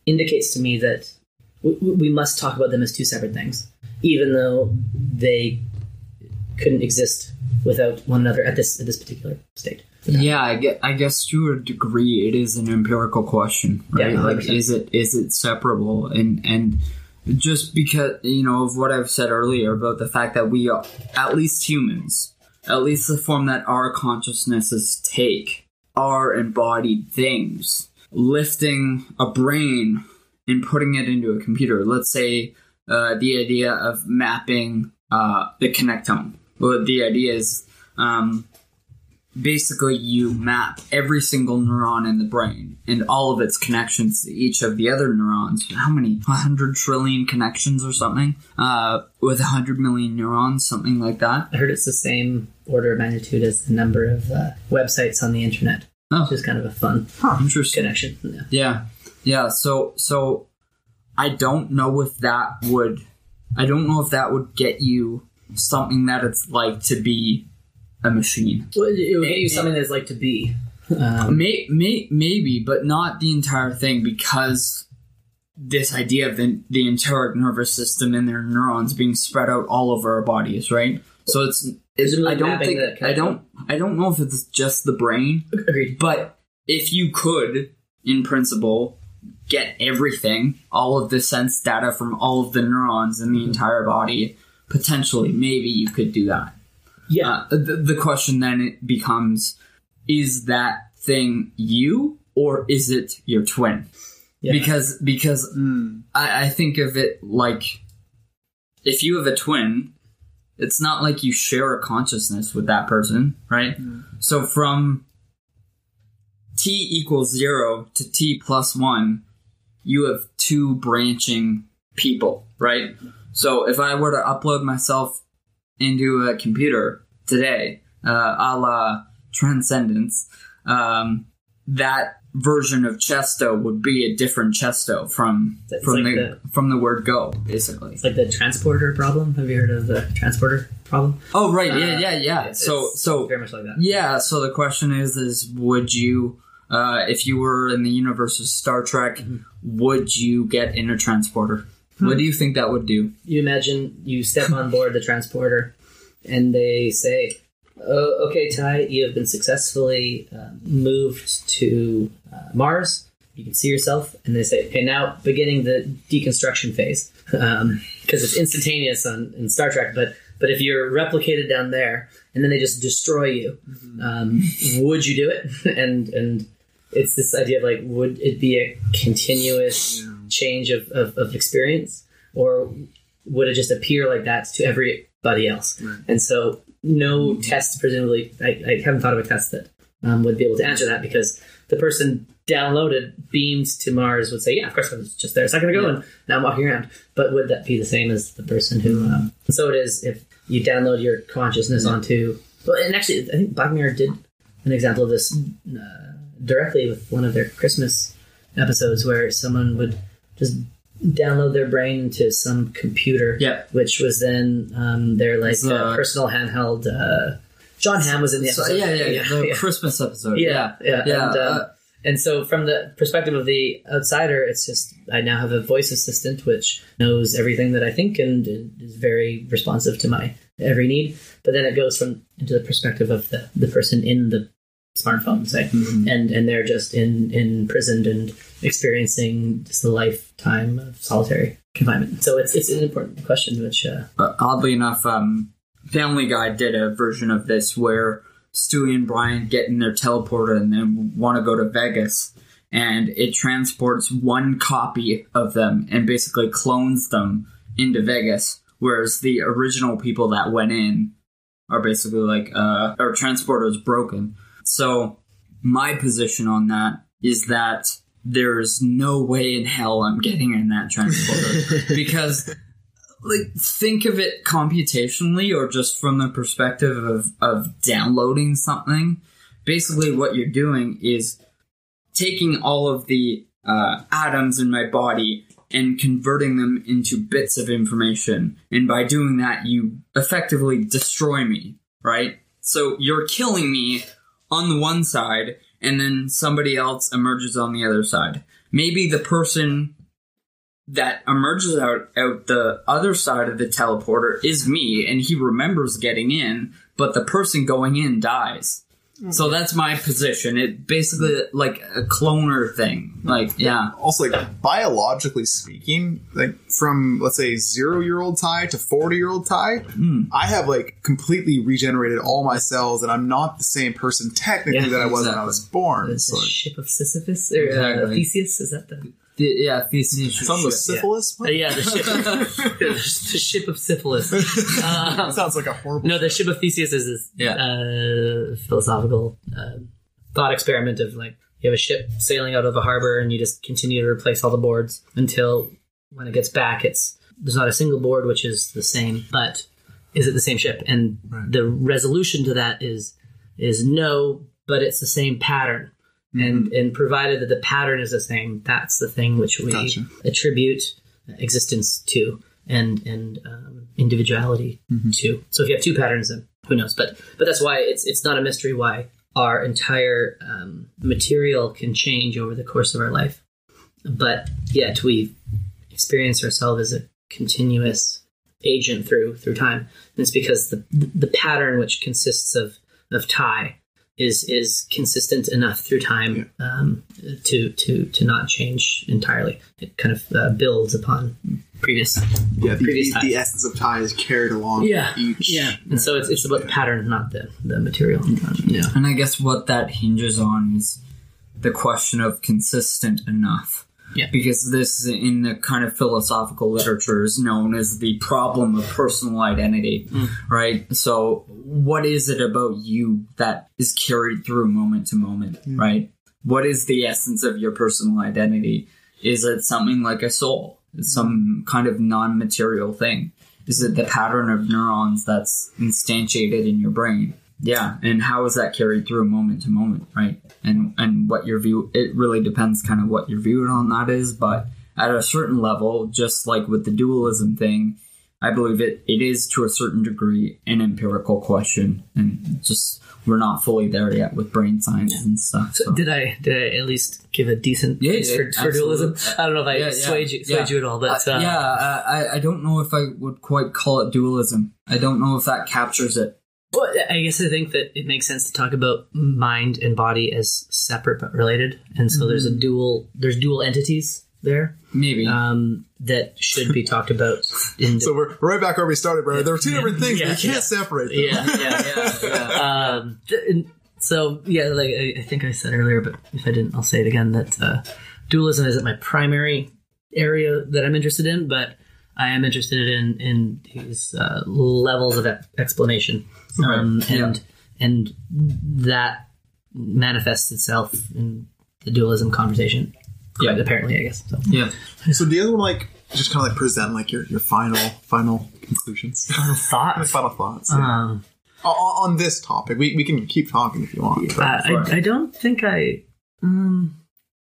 indicates to me that we must talk about them as two separate things, even though they couldn't exist without one another at this particular state. Yeah, I guess to a degree it is an empirical question, right? Yeah, like, is it separable? And just because, of what I've said earlier about the fact that we are, at least humans, at least the form that our consciousnesses take, are embodied things. Lifting a brain and putting it into a computer. Let's say the idea of mapping the connectome. Well, the idea is basically you map every single neuron in the brain and all of its connections to each of the other neurons. How many? 100 trillion connections or something? With 100 million neurons, something like that. I heard it's the same order of magnitude as the number of websites on the internet. Oh. Which is kind of a fun interesting connection. Yeah. So I don't know if that would get you something that it's like to be a machine. Well, it would get you something that's like to be. Maybe, but not the entire thing, because this idea of the enteric nervous system and their neurons being spread out all over our bodies, right? So it's I don't know if it's just the brain. Agreed. But if you could, in principle, get everything, all of the sense data from all of the neurons in the entire body, potentially, maybe you could do that. Yeah. The question then it becomes, is that thing you, or is it your twin? Yeah. Because I think of it like, if you have a twin, it's not like you share a consciousness with that person, right? So from t equals 0 to t plus 1, you have two branching people, right? So if I were to upload myself into a computer today, a la Transcendence, that version of Chesto would be a different Chesto from the word go, basically. It's like the transporter problem. Have you heard of the transporter problem? Oh, right. Yeah. So very much like that. Yeah. So the question is would you, if you were in the universe of Star Trek, would you get in a transporter? What do you think that would do? You imagine you step on board the transporter and they say, "Oh, okay, Ty, you have been successfully moved to Mars. You can see yourself." And they say, "Okay, now beginning the deconstruction phase," because it's instantaneous in Star Trek. But if you're replicated down there and then they just destroy you, would you do it? And it's this idea of like, would it be a continuous change of experience, or would it just appear like that to everybody else? Right. And so no test, presumably, I haven't thought of a test that would be able to answer that, because the person downloaded, beamed to Mars, would say, yeah, of course, I was just there a second ago and now I'm walking around. But would that be the same as the person who... so it is if you download your consciousness onto... Well, and actually, I think Black Mirror did an example of this directly with one of their Christmas episodes, where someone would just download their brain into some computer, which was then their personal handheld John Hamm was in the episode. The Christmas episode. Yeah. And so from the perspective of the outsider, it's just, I now have a voice assistant which knows everything that I think and is very responsive to my every need. But then it goes into the perspective of the person in the smartphone, say, and they're just imprisoned and experiencing just a lifetime of solitary confinement. So it's an important question, which... oddly enough, Family Guy did a version of this where Stewie and Brian get in their teleporter and then want to go to Vegas, and it transports one copy of them and basically clones them into Vegas, whereas the original people that went in are basically like, our transporter is broken. So my position on that is that there's no way in hell I'm getting in that transporter because... Like, think of it computationally or just from the perspective of downloading something. Basically, what you're doing is taking all of the atoms in my body and converting them into bits of information. And by doing that, you effectively destroy me, right? So you're killing me on the one side, and then somebody else emerges on the other side. Maybe the person that emerges out the other side of the teleporter is me, and he remembers getting in, but the person going in dies. So that's my position. It basically like a cloner thing. Like, yeah. Also, like, biologically speaking, like, from, let's say, 0-year-old Ty to 40-year-old Ty, I have, like, completely regenerated all my cells, and I'm not the same person technically that I was when I was born. The ship of Sisyphus? Or Theseus? Is that the... Theseus. Some of syphilis? Yeah, the ship. The ship of syphilis. Sounds like a horrible... No, the ship of Theseus is this philosophical thought experiment of, like, you have a ship sailing out of a harbor and you just continue to replace all the boards until when it gets back, there's not a single board which is the same, but is it the same ship? And the resolution to that is no, but it's the same pattern. And provided that the pattern is the same, that's the thing which we attribute existence to and individuality to. So if you have two patterns, then who knows? But that's why it's not a mystery why our entire material can change over the course of our life. But yet we experience ourselves as a continuous agent through time. And it's because the pattern which consists of Ty is consistent enough through time to not change entirely. It kind of builds upon previous the essence of Ty is carried along each. And so it's about the pattern, not the material. And I guess what that hinges on is the question of consistent enough. Yeah. Because this, in the kind of philosophical literature, is known as the problem of personal identity, right? So what is it about you that is carried through moment to moment, right? What is the essence of your personal identity? Is it something like a soul? Is some kind of non-material thing? Is it the pattern of neurons that's instantiated in your brain? Yeah, and how is that carried through moment to moment, right? And what your view, it really depends kind of what your view on that is, but at a certain level, just like with the dualism thing, I believe it is to a certain degree an empirical question, and just we're not fully there yet with brain science and stuff. So did I at least give a decent case for dualism? I don't know if I swayed you at all, but I don't know if I would quite call it dualism. I don't know if that captures it. Well, I guess I think that it makes sense to talk about mind and body as separate but related, and so there's dual entities there, maybe that should be talked about. So we're right back where we started, bro. There are two different things, but you can't separate them. So like I think I said earlier, but if I didn't, I'll say it again. That dualism isn't my primary area that I'm interested in, but I am interested in these levels of explanation. And that manifests itself in the dualism conversation. Quite apparently, I guess. So do you guys want to just kind of present your final conclusions? Final thoughts. On this topic. We can keep talking if you want. I don't think I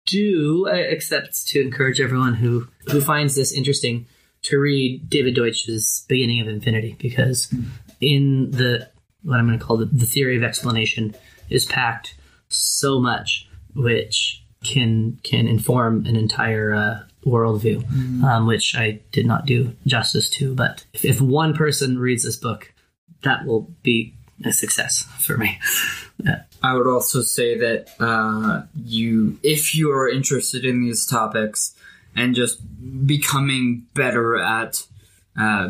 do, except to encourage everyone who finds this interesting to read David Deutsch's Beginning of Infinity, because in the what I'm going to call the theory of explanation is packed so much, which can inform an entire worldview, which I did not do justice to. But if one person reads this book, that will be a success for me. Yeah. I would also say that if you are interested in these topics and just becoming better at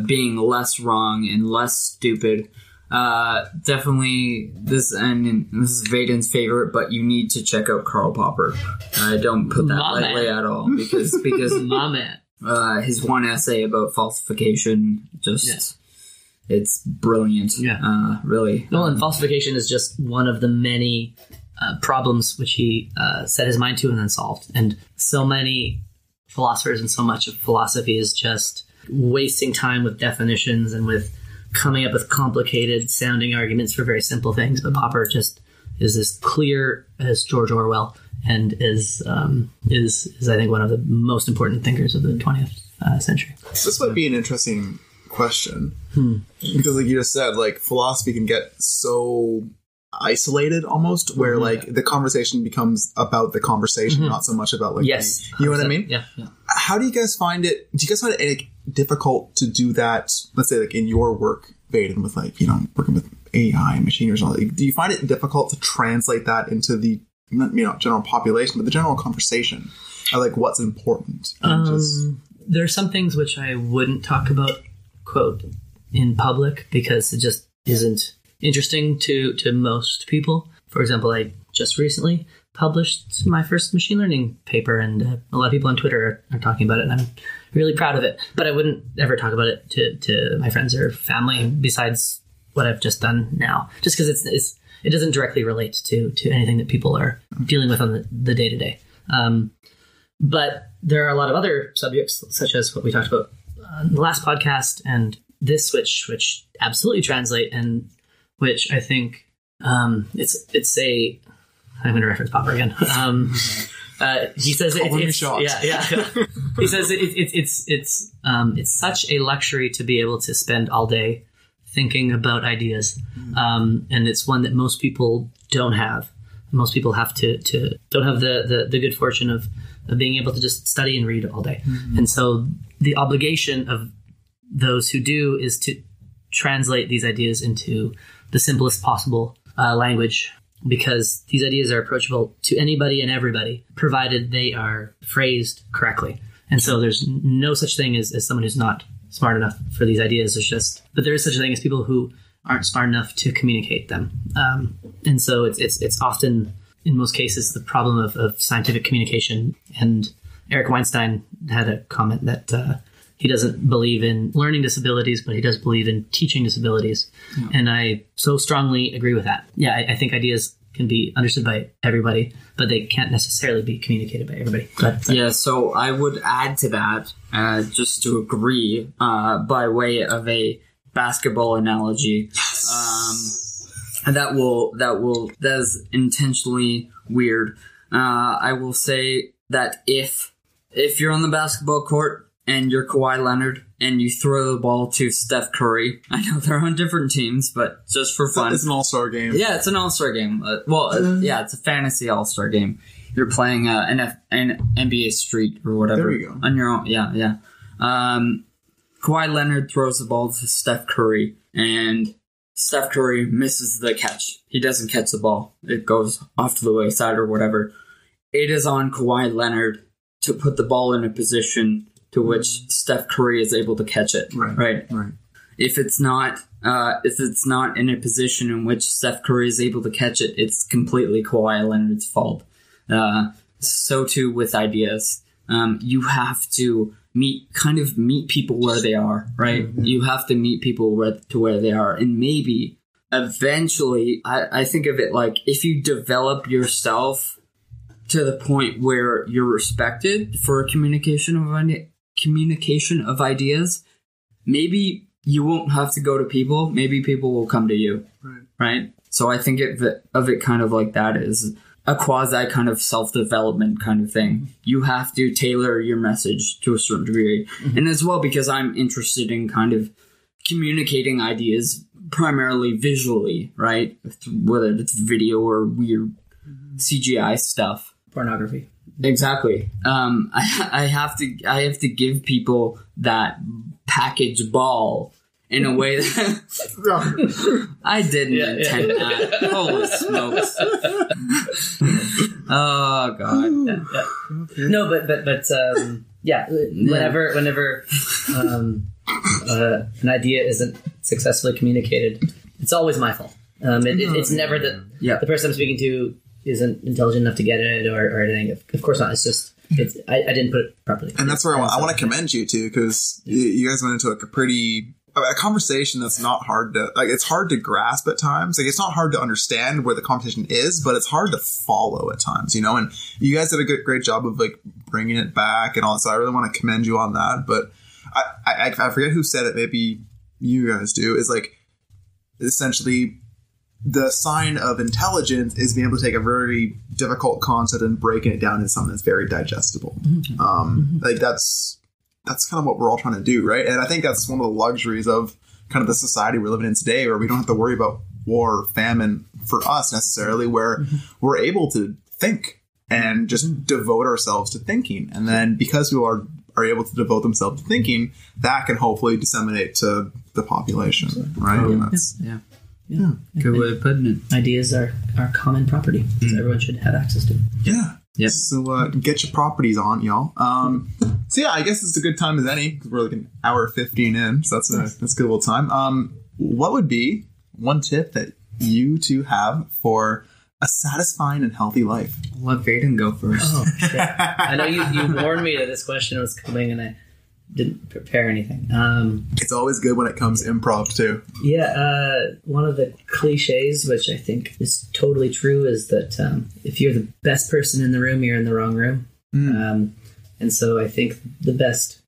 being less wrong and less stupid, definitely this is Vaden's favorite, but you need to check out Karl Popper. I don't put that lightly at all because My man. His one essay about falsification it's brilliant. Yeah. Really. Well, and falsification is just one of the many problems which he set his mind to and then solved. And so many philosophers and so much of philosophy is just wasting time with definitions and with coming up with complicated sounding arguments for very simple things. But Popper just is as clear as George Orwell and is I think one of the most important thinkers of the 20th century. This might be an interesting question because, like you just said, like philosophy can get so isolated almost, where like the conversation becomes about the conversation, not so much about like you know what I mean? Yeah. How do you guys find it? Do you guys find it like, difficult to do that? Let's say like in your work, Vaden, with like working with AI and machine learning, like, do you find it difficult to translate that into the general population, but the general conversation of like what's important? There are some things which I wouldn't talk about, quote, in public because it just isn't interesting to most people. For example, I just recently published my first machine learning paper, and a lot of people on Twitter are talking about it, and I'm really proud of it. But I wouldn't ever talk about it to my friends or family besides what I've just done now, just because it doesn't directly relate to anything that people are dealing with on the day-to-day. But there are a lot of other subjects, such as what we talked about on the last podcast, and this, which absolutely translate, and which I think it's a. I'm going to reference Popper again. He says He says it's such a luxury to be able to spend all day thinking about ideas, and it's one that most people don't have. Most people have to don't have the good fortune of being able to just study and read all day, and so the obligation of those who do is to translate these ideas into the simplest possible language, because these ideas are approachable to anybody and everybody, provided they are phrased correctly. And so there's no such thing as someone who's not smart enough for these ideas. But there is such a thing as people who aren't smart enough to communicate them. And so it's often, in most cases, the problem of scientific communication. And Eric Weinstein had a comment that he doesn't believe in learning disabilities, but he does believe in teaching disabilities. Yeah. And I so strongly agree with that. Yeah, I think ideas can be understood by everybody, but they can't necessarily be communicated by everybody. Yeah, so I would add to that, just to agree, by way of a basketball analogy. That is intentionally weird. I will say that if you're on the basketball court and you're Kawhi Leonard and you throw the ball to Steph Curry, I know they're on different teams, but just for fun. It's an all-star game. Yeah, it's an all-star game. It's a fantasy all-star game. You're playing an NBA Street or whatever. There you go. On your own. Yeah. Kawhi Leonard throws the ball to Steph Curry, and Steph Curry misses the catch. He doesn't catch the ball. It goes off to the wayside or whatever. It is on Kawhi Leonard to put the ball in a position to which Steph Curry is able to catch it. Right. If it's not in a position in which Steph Curry is able to catch it, it's completely Kawhi Leonard's fault. So too with ideas. You have to meet people where they are, right? Mm-hmm. You have to meet people where they are, and maybe eventually, I think of it like if you develop yourself to the point where you're respected for communication of ideas, maybe you won't have to go to people. Maybe people will come to you, right? So I think of it kind of like that is a quasi kind of self-development kind of thing. You have to tailor your message to a certain degree. Mm-hmm. And as well, because I'm interested in kind of communicating ideas primarily visually, right? Whether it's video or weird CGI stuff. Pornography. Exactly. I have to give people that package ball in a way that I didn't intend that. Holy smokes! Oh god. Okay. No, but whenever an idea isn't successfully communicated, it's always my fault. It's never that the person I'm speaking to isn't intelligent enough to get it or anything. Of course not. It's just I didn't put it properly. And that's where I want to commend you too, because you guys went into a conversation that's not hard to, like, it's hard to grasp at times. Like, it's not hard to understand where the conversation is, but it's hard to follow at times, you know? And you guys did a great job of, like, bringing it back and all that. So I really want to commend you on that. But I forget who said it. Maybe you guys do. Is, like, essentially the sign of intelligence is being able to take a very difficult concept and breaking it down into something that's very digestible. Like, that's kind of what we're all trying to do, right? And I think that's one of the luxuries of kind of the society we're living in today, where we don't have to worry about war or famine for us necessarily, where we're able to think and just devote ourselves to thinking. And then because people are able to devote themselves to thinking, that can hopefully disseminate to the population, right? And that's, good way of putting it. Ideas are common property, so everyone should have access to. Yeah. Yep. So get your properties on, y'all. So yeah, I guess it's a good time as any, because we're like an hour 15 in, so that's a good little time. What would be one tip that you two have for a satisfying and healthy life? Let Vaden go first. Oh, shit. I know you warned me that this question was coming, and I didn't prepare anything. It's always good when it comes improv too. Yeah, one of the cliches, which I think is totally true, is that if you're the best person in the room, you're in the wrong room. And so I think the best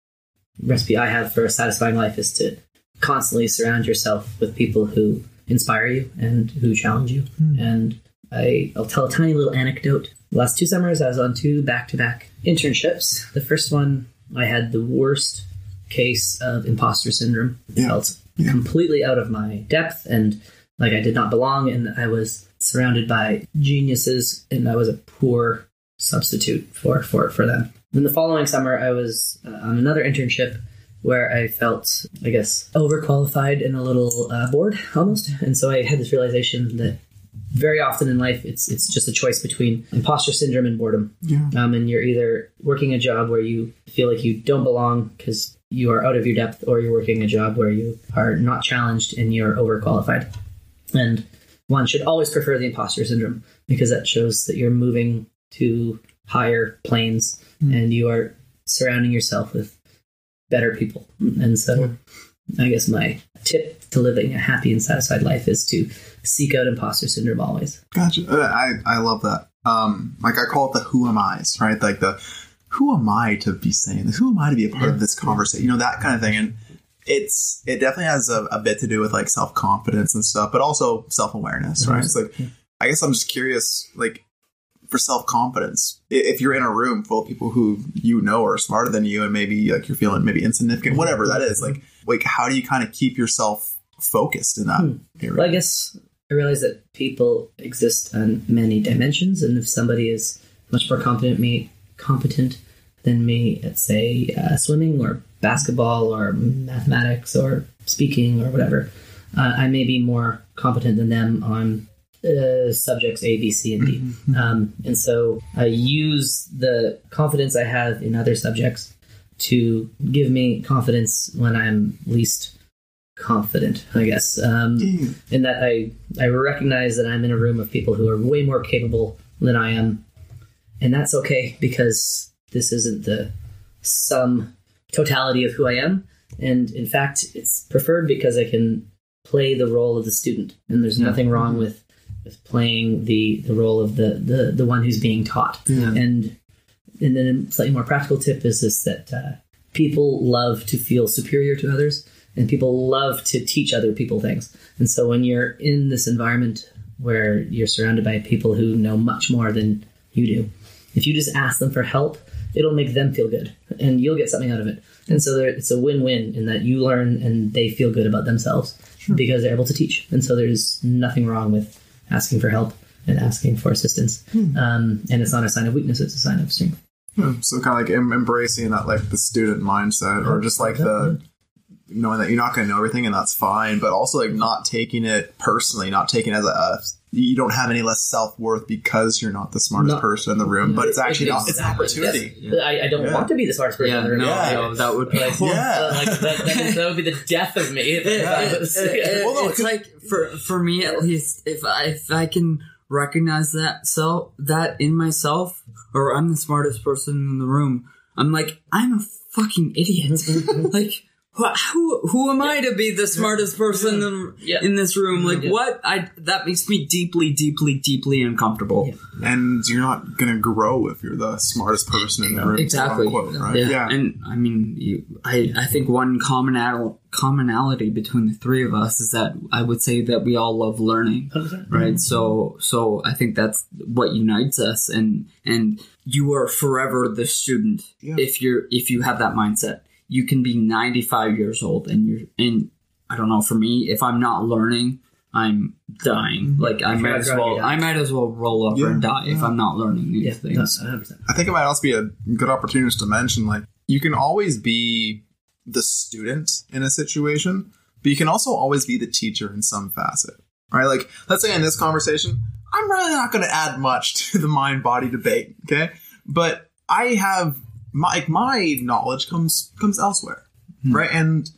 recipe I have for a satisfying life is to constantly surround yourself with people who inspire you and who challenge you. And I'll tell a tiny little anecdote. The last 2 summers, I was on 2 back-to-back internships. The first one, I had the worst case of imposter syndrome. I felt completely out of my depth and like I did not belong, and I was surrounded by geniuses, and I was a poor substitute for them. Then the following summer, I was on another internship where I felt, I guess, overqualified and a little bored almost. And so I had this realization that very often in life, it's just a choice between imposter syndrome and boredom. And you're either working a job where you feel like you don't belong because you are out of your depth, or you're working a job where you are not challenged and you're overqualified. And one should always prefer the imposter syndrome, because that shows that you're moving to higher planes and you are surrounding yourself with better people. And so I guess my tip to living a happy and satisfied life is to seek out imposter syndrome always. Gotcha. I love that. Like I call it the who am I's, right? Like the who am I to be saying this? Who am I to be a part of this conversation? You know, that kind of thing. And it definitely has a bit to do with like self-confidence and stuff, but also self-awareness, right? It's like, I guess I'm just curious, like, for self-confidence, if you're in a room full of people who you know are smarter than you, and maybe like you're feeling maybe insignificant, whatever that is, like how do you kind of keep yourself focused in that area? Well, I guess I realize that people exist on many dimensions, and if somebody is much more competent than me at, say, swimming or basketball or mathematics or speaking or whatever, I may be more competent than them on subjects A, B, C, and D. And so I use the confidence I have in other subjects to give me confidence when I'm least confident, I guess. In that I recognize that I'm in a room of people who are way more capable than I am. And that's okay, because this isn't the sum totality of who I am. And in fact, it's preferred because I can play the role of the student. And there's nothing wrong with playing the role of the one who's being taught. And then a slightly more practical tip is this, that people love to feel superior to others, and people love to teach other people things. And so when you're in this environment where you're surrounded by people who know much more than you do, if you just ask them for help, it'll make them feel good, and you'll get something out of it. And so it's a win-win in that you learn and they feel good about themselves because they're able to teach. And so there's nothing wrong with asking for help and asking for assistance. And it's not a sign of weakness, it's a sign of strength. So kind of like embracing that, like the student mindset, or just like the knowing that you're not going to know everything and that's fine, but also like not taking it personally, not taking it as you don't have any less self-worth because you're not the smartest person in the room, but it's actually it's an opportunity. I don't want to be the smartest person in the room. No, that would be that would be the death of me. It's like for me at least, if I can recognize that in myself, or I'm the smartest person in the room, I'm like, I'm a fucking idiot. Like, who am I to be the smartest person in this room? Like, what? That makes me deeply, deeply, deeply uncomfortable. Yeah. And you're not going to grow if you're the smartest person in the room. Exactly. Quote, right? Yeah. And I mean, I think one commonality between the three of us is that I would say that we all love learning, right? So I think that's what unites us, and you are forever the student if you have that mindset. You can be 95 years old and I don't know, for me, if I'm not learning, I'm dying. Like I might as well roll over and die if I'm not learning these things. 100%. I think it might also be a good opportunity to mention, like, you can always be the student in a situation, but you can also always be the teacher in some facet, right? Like, let's say in this conversation, I'm really not going to add much to the mind-body debate, okay? But I have my knowledge comes elsewhere, right? And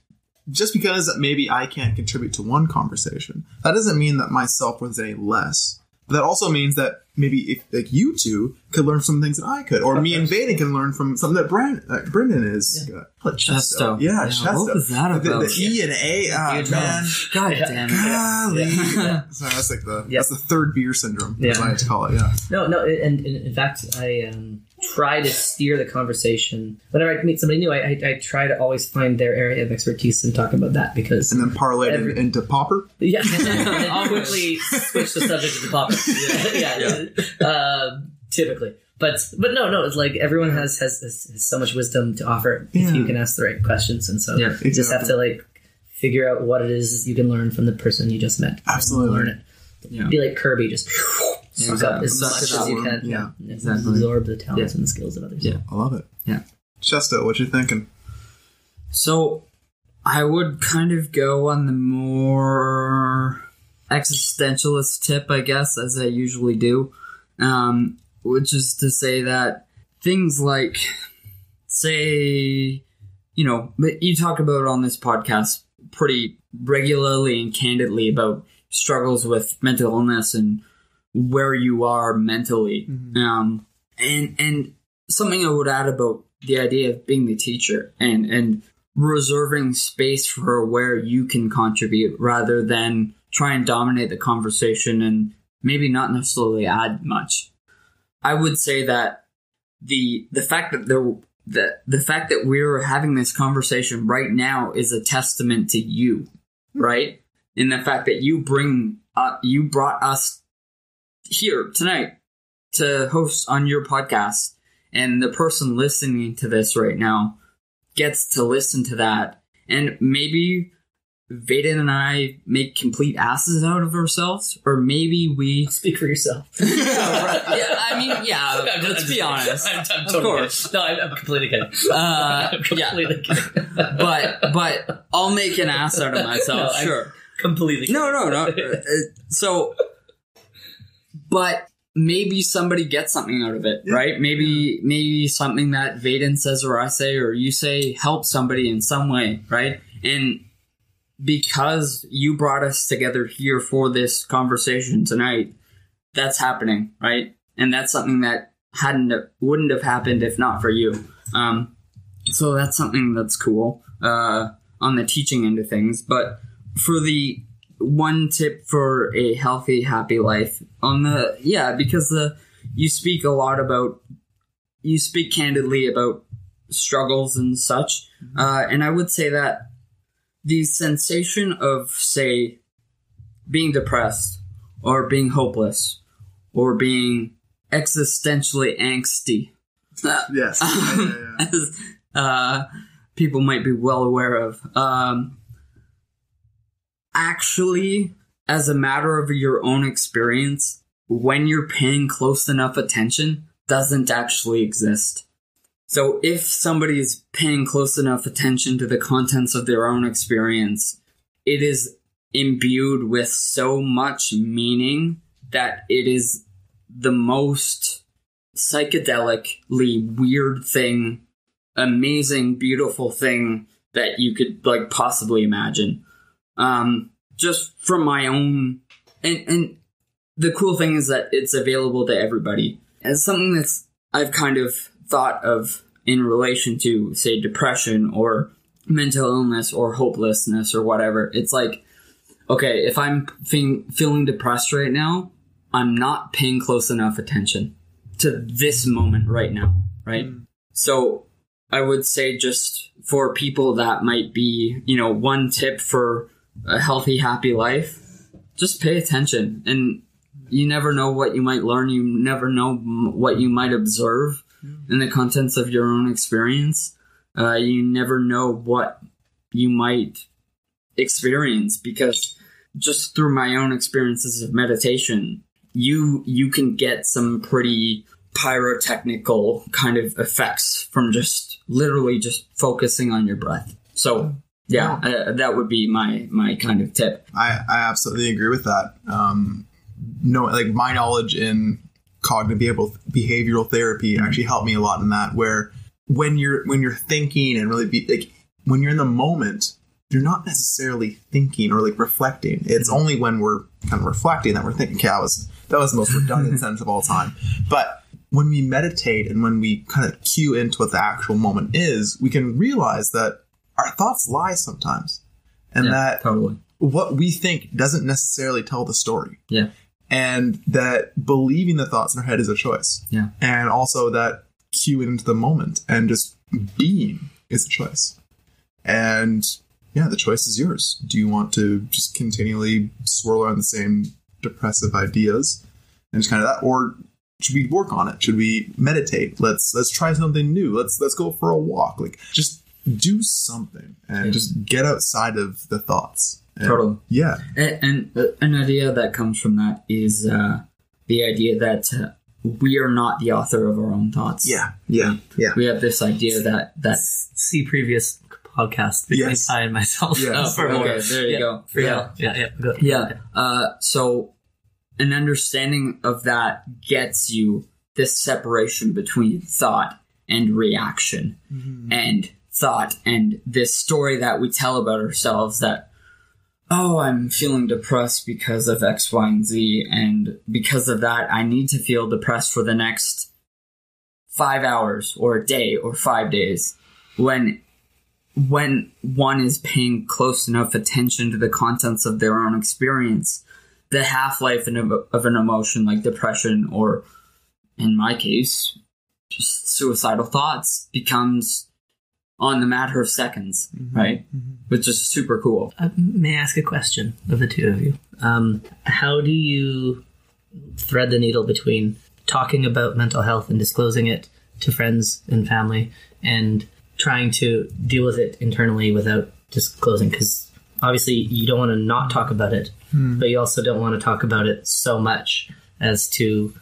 just because maybe I can't contribute to one conversation, that doesn't mean that my self-worth is any less. But that also means that maybe if like you two could learn some things that I could, or me and Vaden can learn from something that Brendan is. Chesto. Yeah, Chesto. What was that about? The E and A. Man. God damn it. Golly. So that's like that's the third beer syndrome. That's what I like to call it. Yeah. No. And in fact, I try to steer the conversation whenever I meet somebody new. I try to always find their area of expertise and talk about that, because and then parlay it into popper. Yeah, and I'll quickly switch the subject to popper. Typically, but no, it's like everyone has so much wisdom to offer if you can ask the right questions, and so you just have to like figure out what it is you can learn from the person you just met. Absolutely, learn it. Yeah. Be like Kirby, just suck up as much as you can. Yeah, exactly. Absorb the talents and the skills of others. Yeah, I love it. Yeah, Chesto, what you thinking? So, I would kind of go on the more existentialist tip, I guess, as I usually do, which is to say that things like, say, you talk about on this podcast pretty regularly and candidly about struggles with mental illness and where you are mentally. And something I would add about the idea of being the teacher and reserving space for where you can contribute rather than try and dominate the conversation and maybe not necessarily add much. I would say that the fact that we're having this conversation right now is a testament to you, right? In the fact that you brought us here tonight to host on your podcast, and the person listening to this right now gets to listen to that, and maybe Vaden and I make complete asses out of ourselves, or maybe we speak for yourself. Let's be honest. I'm totally of course. Kidding. No, I'm completely kidding. Kidding. But I'll make an ass out of myself. Sure. Completely. No. So, but maybe somebody gets something out of it, right? Maybe something that Vaden says or I say or you say helps somebody in some way, right? And because you brought us together here for this conversation tonight, that's happening, right? And that's something that wouldn't have happened if not for you. So that's something that's cool on the teaching end of things. But for the one tip for a healthy, happy life, you speak candidly about struggles and such, and I would say that the sensation of, say, being depressed or being hopeless or being existentially angsty, yes, people might be well aware of. Actually, as a matter of your own experience, when you're paying close enough attention, doesn't actually exist. So if somebody is paying close enough attention to the contents of their own experience, it is imbued with so much meaning that it is the most psychedelically weird thing, amazing, beautiful thing that you could like possibly imagine. Just from my own, and the cool thing is that it's available to everybody. As something that's I've kind of thought of in relation to, say, depression or mental illness or hopelessness or whatever. It's like, okay, if I'm feeling depressed right now, I'm not paying close enough attention to this moment right now, right? So I would say just for people that might be, one tip for a healthy, happy life, just pay attention. And you never know what you might learn. You never know what you might observe in the contents of your own experience. You never know what you might experience, because just through my own experiences of meditation, you can get some pretty pyrotechnical kind of effects from just literally just focusing on your breath. So that would be my kind of tip. I absolutely agree with that. My knowledge in cognitive behavioral therapy actually helped me a lot in that, where when you're thinking and really when you're in the moment, you're not necessarily thinking or like reflecting. It's only when we're kind of reflecting that we're thinking, okay, that was the most redundant sentence of all time. But when we meditate and when we kind of cue into what the actual moment is, we can realize that our thoughts lie sometimes. And that totally what we think doesn't necessarily tell the story. Yeah. And that believing the thoughts in our head is a choice. Yeah. And also that cueing into the moment and just being is a choice. And yeah, the choice is yours. Do you want to just continually swirl around the same depressive ideas and just kind of that, or should we work on it? Should we meditate? Let's try something new. Let's go for a walk. Like, just do something and just get outside of the thoughts. And, totally. Yeah. And an idea that comes from that is the idea that we are not the author of our own thoughts. Yeah. We have this idea that see previous podcast between Ty and myself. For more. Okay, there you go. So an understanding of that gets you this separation between thought and reaction, and thought and this story that we tell about ourselves that, oh, I'm feeling depressed because of X, Y, and Z, and because of that, I need to feel depressed for the next 5 hours or a day or 5 days. When one is paying close enough attention to the contents of their own experience, the half-life of an emotion like depression, or in my case, just suicidal thoughts, becomes on the matter of seconds, right? Which is super cool. May I ask a question of the two of you? How do you thread the needle between talking about mental health and disclosing it to friends and family and trying to deal with it internally without disclosing? Because obviously you don't want to not talk about it, but you also don't want to talk about it so much as to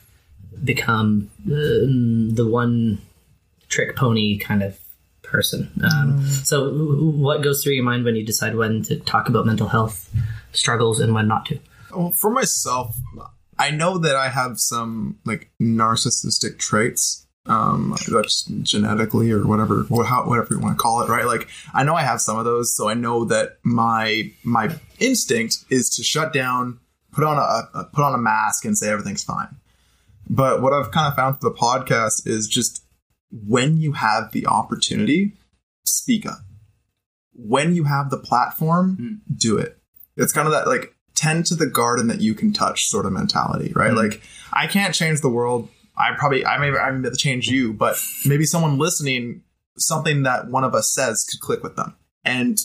become the one trick pony kind of person. So what goes through your mind when you decide when to talk about mental health struggles and when not to? Well, for myself, I know that I have some like narcissistic traits. That's genetically or whatever you want to call it, right? Like, I know I have some of those, so I know that my instinct is to shut down, put on a mask, and say everything's fine. But what I've kind of found through the podcast is just when you have the opportunity, speak up. When you have the platform, do it. It's kind of that like tend to the garden that you can touch sort of mentality, right? Like, I can't change the world. I may be able to change you, but maybe someone listening, something that one of us says could click with them. And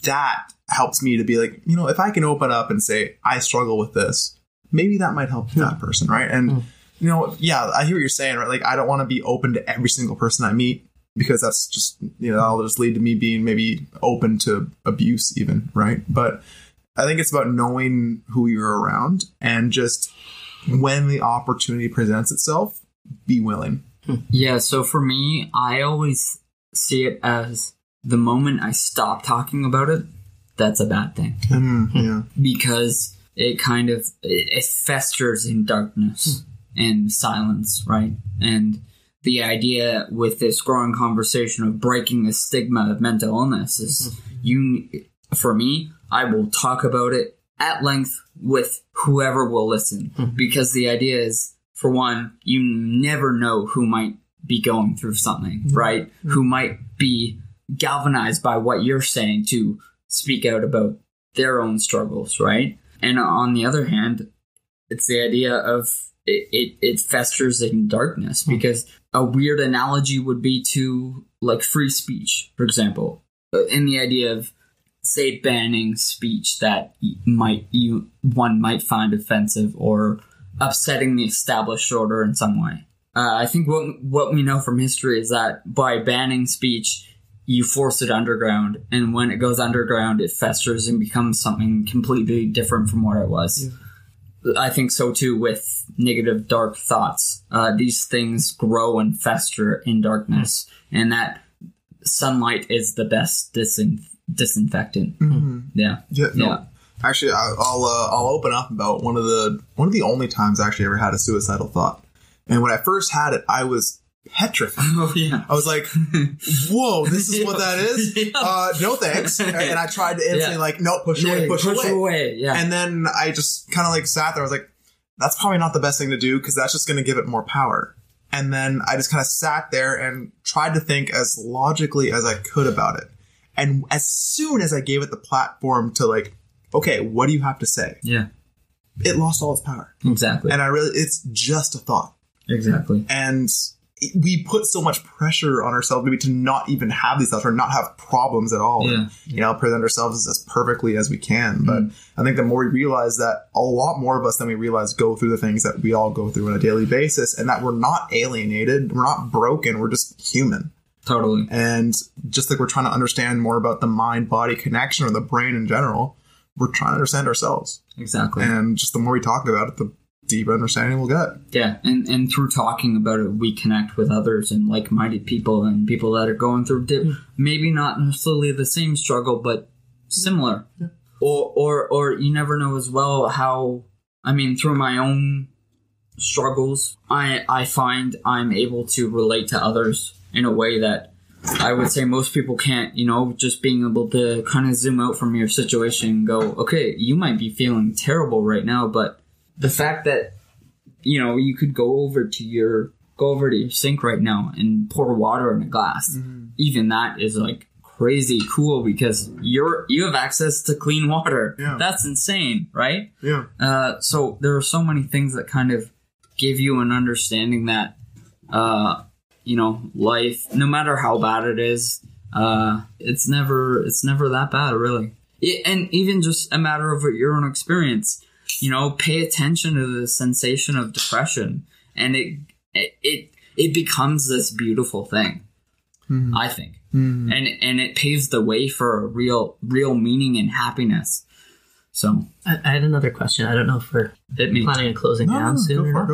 that helps me to be like, if I can open up and say, I struggle with this, maybe that might help that person, right? And, I hear what you're saying, right? Like, I don't want to be open to every single person I meet. because that's just, that'll just lead to me being maybe open to abuse even, right? But I think it's about knowing who you're around, and just when the opportunity presents itself, be willing. Yeah, so for me, I always see it as the moment I stop talking about it, that's a bad thing. Yeah. Because it kind of, it festers in darkness and silence, right? And the idea with this growing conversation of breaking the stigma of mental illness is, for me, I will talk about it at length with whoever will listen. Because the idea is, for one, you never know who might be going through something, right? Who might be galvanized by what you're saying to speak out about their own struggles, right? And on the other hand, it's the idea of it festers in darkness, because a weird analogy would be to like free speech, for example, in the idea of, say, banning speech that one might find offensive or upsetting the established order in some way. I think what we know from history is that by banning speech, you force it underground, and when it goes underground, it festers and becomes something completely different from what it was. Yeah. I think so too with negative, dark thoughts. These things grow and fester in darkness, and that sunlight is the best disinfectant. Yeah. Actually, I'll open up about one of the only times I actually ever had a suicidal thought. And when I first had it, I was petrified. Oh, yeah. I was like, whoa, this is what that is? No thanks. And I tried to instantly no, push away. Yeah. And then I just kind of like sat there. I was like, that's probably not the best thing to do, because that's just going to give it more power. And then I just kind of sat there and tried to think as logically as I could about it. And as soon as I gave it the platform to like, okay, what do you have to say? Yeah. It lost all its power. Exactly. And it's just a thought. Exactly. And we put so much pressure on ourselves maybe to not even have these thoughts or not have problems at all. Yeah. And, present ourselves as perfectly as we can. But I think the more we realize that a lot more of us than we realize go through the things that we all go through on a daily basis, and that we're not alienated, we're not broken, we're just human. Totally. And just like we're trying to understand more about the mind-body connection or the brain in general, we're trying to understand ourselves. Exactly. And just the more we talk about it, the deeper understanding we'll get. Yeah, and through talking about it, we connect with others and like-minded people and people that are going through maybe not necessarily the same struggle, but similar. Yeah. Or you never know as well how, through my own struggles, I find I'm able to relate to others in a way that I would say most people can't, just being able to kind of zoom out from your situation and go, okay, you might be feeling terrible right now, but the fact that, you could go over to your sink right now and pour water in a glass, even that is like crazy cool, because you have access to clean water. Yeah. That's insane, right? Yeah. So there are so many things that kind of give you an understanding that, life, no matter how bad it is, it's never that bad, really. And even just a matter of your own experience. Pay attention to the sensation of depression, and it becomes this beautiful thing, I think. And it paves the way for a real meaning and happiness. So I had another question. I don't know if we're planning on closing down soon or not,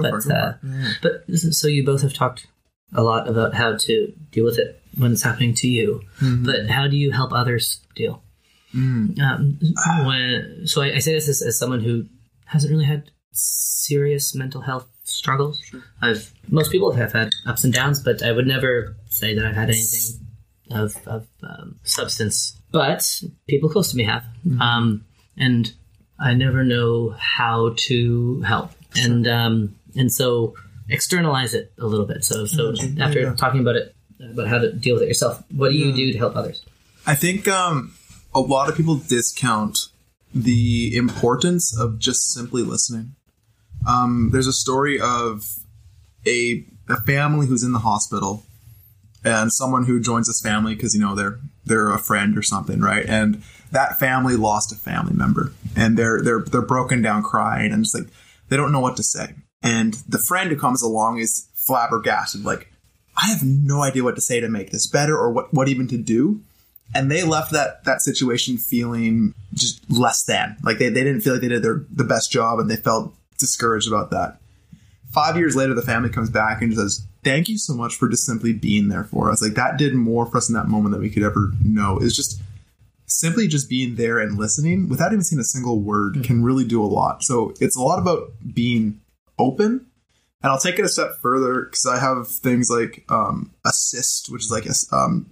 but so you both have talked a lot about how to deal with it when it's happening to you, but how do you help others deal? So I say this as someone who hasn't really had serious mental health struggles. Sure. Most people have had ups and downs, but I would never say that I've had anything of substance. But people close to me have, and I never know how to help, and so externalize it a little bit. So after talking about it, about how to deal with it yourself, what do you do to help others? I think a lot of people discount the importance of just simply listening. There's a story of a family who's in the hospital, and someone who joins this family because they're a friend or something, right? And that family lost a family member, and they're broken down crying, and just like they don't know what to say. And the friend who comes along is flabbergasted, like, I have no idea what to say to make this better or what even to do. And they left that situation feeling just less than. Like they didn't feel like they did the best job, and they felt discouraged about that. 5 years later, the family comes back and just says, thank you so much for just simply being there for us. Like that did more for us in that moment than we could ever know. It's just simply just being there and listening without even saying a single word can really do a lot. So it's a lot about being open. And I'll take it a step further because I have things like assist, which is like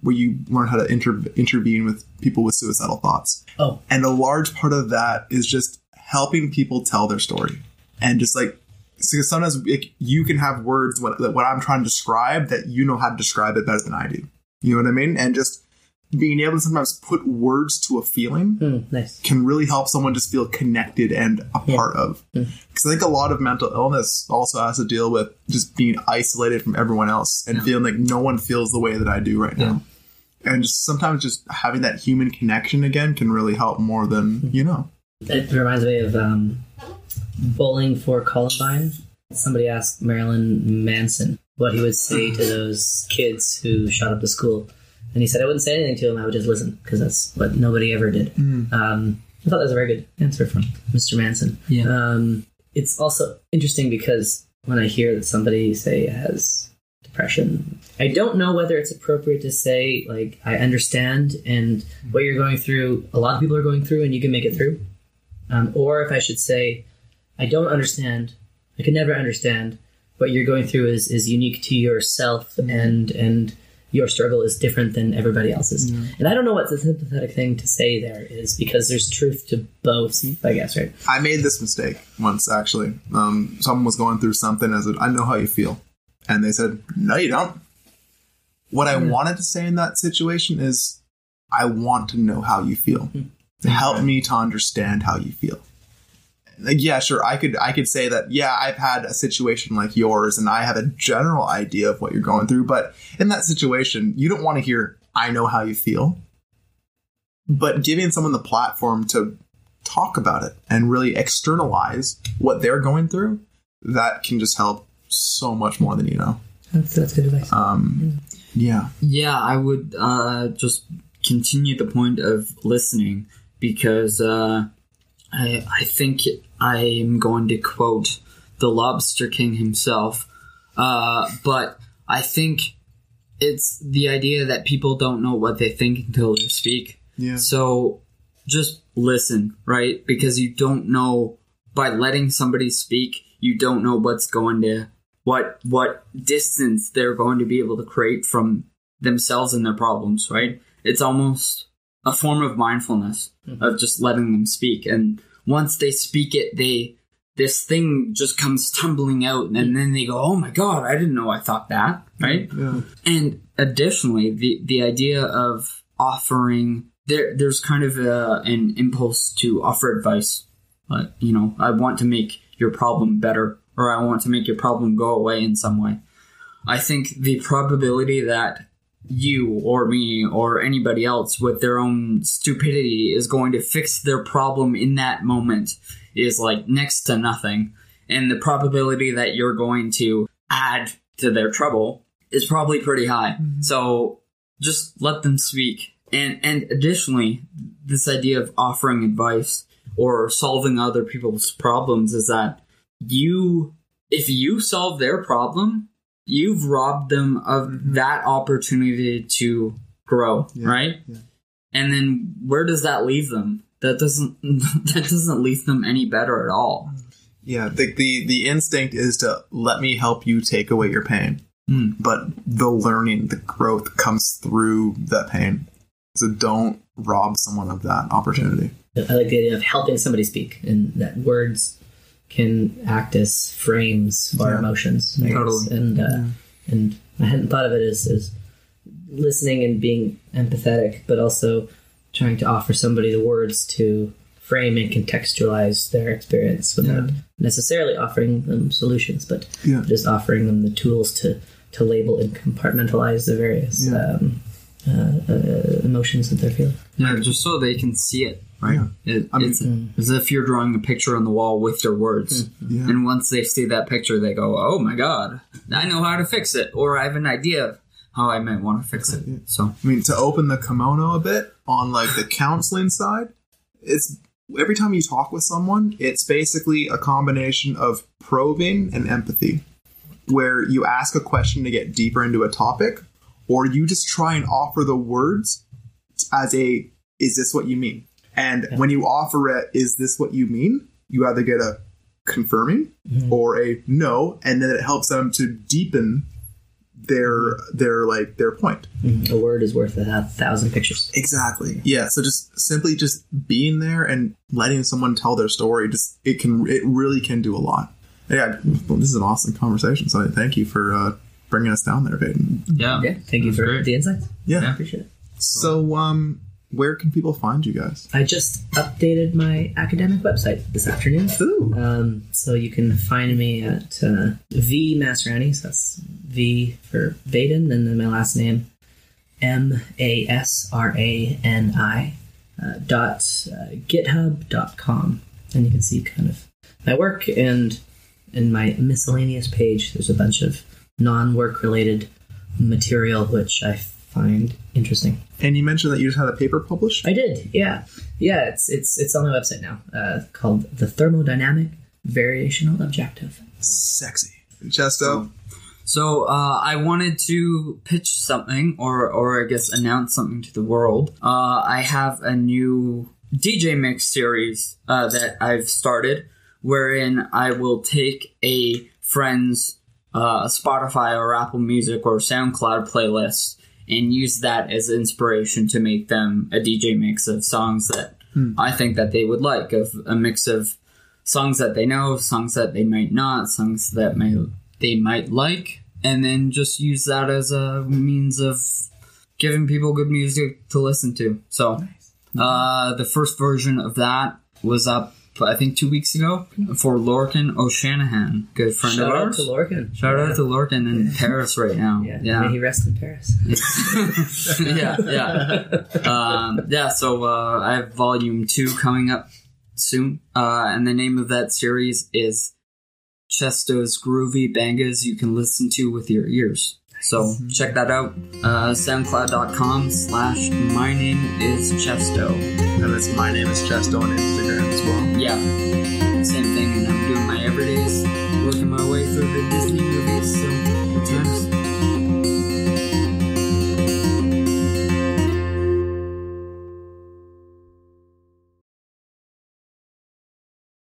where you learn how to intervene with people with suicidal thoughts. Oh. And a large part of that is just helping people tell their story. And just like, because sometimes you can have words what I'm trying to describe that you know how to describe it better than I do. You know what I mean? And just being able to sometimes put words to a feeling nice. Can really help someone just feel connected and a part of. Because I think a lot of mental illness also has to deal with just being isolated from everyone else and feeling like no one feels the way that I do right now. And just sometimes just having that human connection again can really help more than, you know. It reminds me of Bowling for Columbine. Somebody asked Marilyn Manson what he would say to those kids who shot up the school. And he said, I wouldn't say anything to him, I would just listen, because that's what nobody ever did. I thought that was a very good answer from Mr. Manson. Yeah. It's also interesting because when I hear that somebody, say, has depression, I don't know whether it's appropriate to say, like, I understand, and what you're going through, a lot of people are going through, and you can make it through. Or if I should say, I don't understand, I could never understand, what you're going through is unique to yourself, and your struggle is different than everybody else's. And I don't know what the sympathetic thing to say there is, because there's truth to both, I guess, right? I made this mistake once, actually. Someone was going through something. I said, I know how you feel. And they said, no, you don't. What I wanted to say in that situation is, I want to know how you feel. Help me to understand how you feel. Like, yeah, sure, I could say that, yeah, I've had a situation like yours and I have a general idea of what you're going through, but in that situation, you don't want to hear, I know how you feel. But giving someone the platform to talk about it and really externalize what they're going through, that can just help so much more than you know. That's good advice. Yeah. Yeah, I would just continue the point of listening, because I think I'm going to quote the Lobster King himself, but I think it's the idea that people don't know what they think until they speak. Yeah. So just listen, right? Because you don't know, by letting somebody speak, you don't know what's going to, what distance they're going to be able to create from themselves and their problems, right? It's almost a form of mindfulness of just letting them speak. And once they speak it, this thing just comes tumbling out, and then they go, oh my God, I didn't know I thought that, right? Yeah. And additionally, the idea of offering, there's kind of an impulse to offer advice. I want to make your problem better, or I want to make your problem go away in some way. I think the probability that you or me or anybody else with their own stupidity is going to fix their problem in that moment is like next to nothing. And the probability that you're going to add to their trouble is probably pretty high. So just let them speak. And additionally, this idea of offering advice or solving other people's problems is that if you solve their problem, you've robbed them of that opportunity to grow, right? Yeah. And then where does that leave them? That doesn't leave them any better at all. Yeah, the instinct is to let me help you take away your pain. But the learning, the growth comes through that pain. So don't rob someone of that opportunity. I like the idea of helping somebody speak, and that words can act as frames for our emotions. Right? Totally. And I hadn't thought of it as listening and being empathetic, but also trying to offer somebody the words to frame and contextualize their experience without necessarily offering them solutions, but just offering them the tools to label and compartmentalize the various emotions that they're feeling. Yeah, just so they can see it, right? Yeah. It's as if you're drawing a picture on the wall with your words. Yeah. And once they see that picture, they go, oh my god, I know how to fix it. Or I have an idea of how I might want to fix it. So, I mean, to open the kimono a bit on like the counseling side, it's every time you talk with someone, it's basically a combination of probing and empathy, where you ask a question to get deeper into a topic, or you just try and offer the words as a, is this what you mean? And when you offer it, is this what you mean? You either get a confirming or a no, and then it helps them to deepen their point. A word is worth 1,000 pictures. Exactly. Yeah. So just simply just being there and letting someone tell their story, it really can do a lot. Yeah. Well, this is an awesome conversation. So thank you for bringing us down there, Vaden. yeah. Thank you for the insights. Yeah. I appreciate it. So where can people find you guys? I just updated my academic website this afternoon. Ooh. So you can find me at V Masrani, so that's V for Vaden, and then my last name, MASRANI, .github.com. And you can see kind of my work, and in my miscellaneous page, there's a bunch of non-work related material, which I find interesting. And you mentioned that you just had a paper published? I did, yeah. Yeah, it's on my website now, called The Thermodynamic Variational Objective. Sexy. Chesto? So I wanted to pitch something, or I guess announce something to the world. I have a new DJ mix series that I've started, wherein I will take a friend's Spotify or Apple Music or SoundCloud playlist and use that as inspiration to make them a DJ mix of songs that I think that they would like, of a mix of songs that they know, songs that they might not, songs that they might like, and then just use that as a means of giving people good music to listen to. So the first version of that was up, I think, 2 weeks ago for Lorcan O'Shanahan, good friend of ours. Shout out to Lorcan. Shout out to Lorcan in Paris right now. Yeah. May he rest in Paris. Yeah. So I have volume 2 coming up soon, and the name of that series is Chesto's Groovy Bangas You Can Listen To With Your Ears. So check that out. SoundCloud.com/My Name Is Chesto. And that's My Name Is Chesto on Instagram as well. Yeah, same thing. And I'm doing my everydays, working my way through the Disney movies. So good times.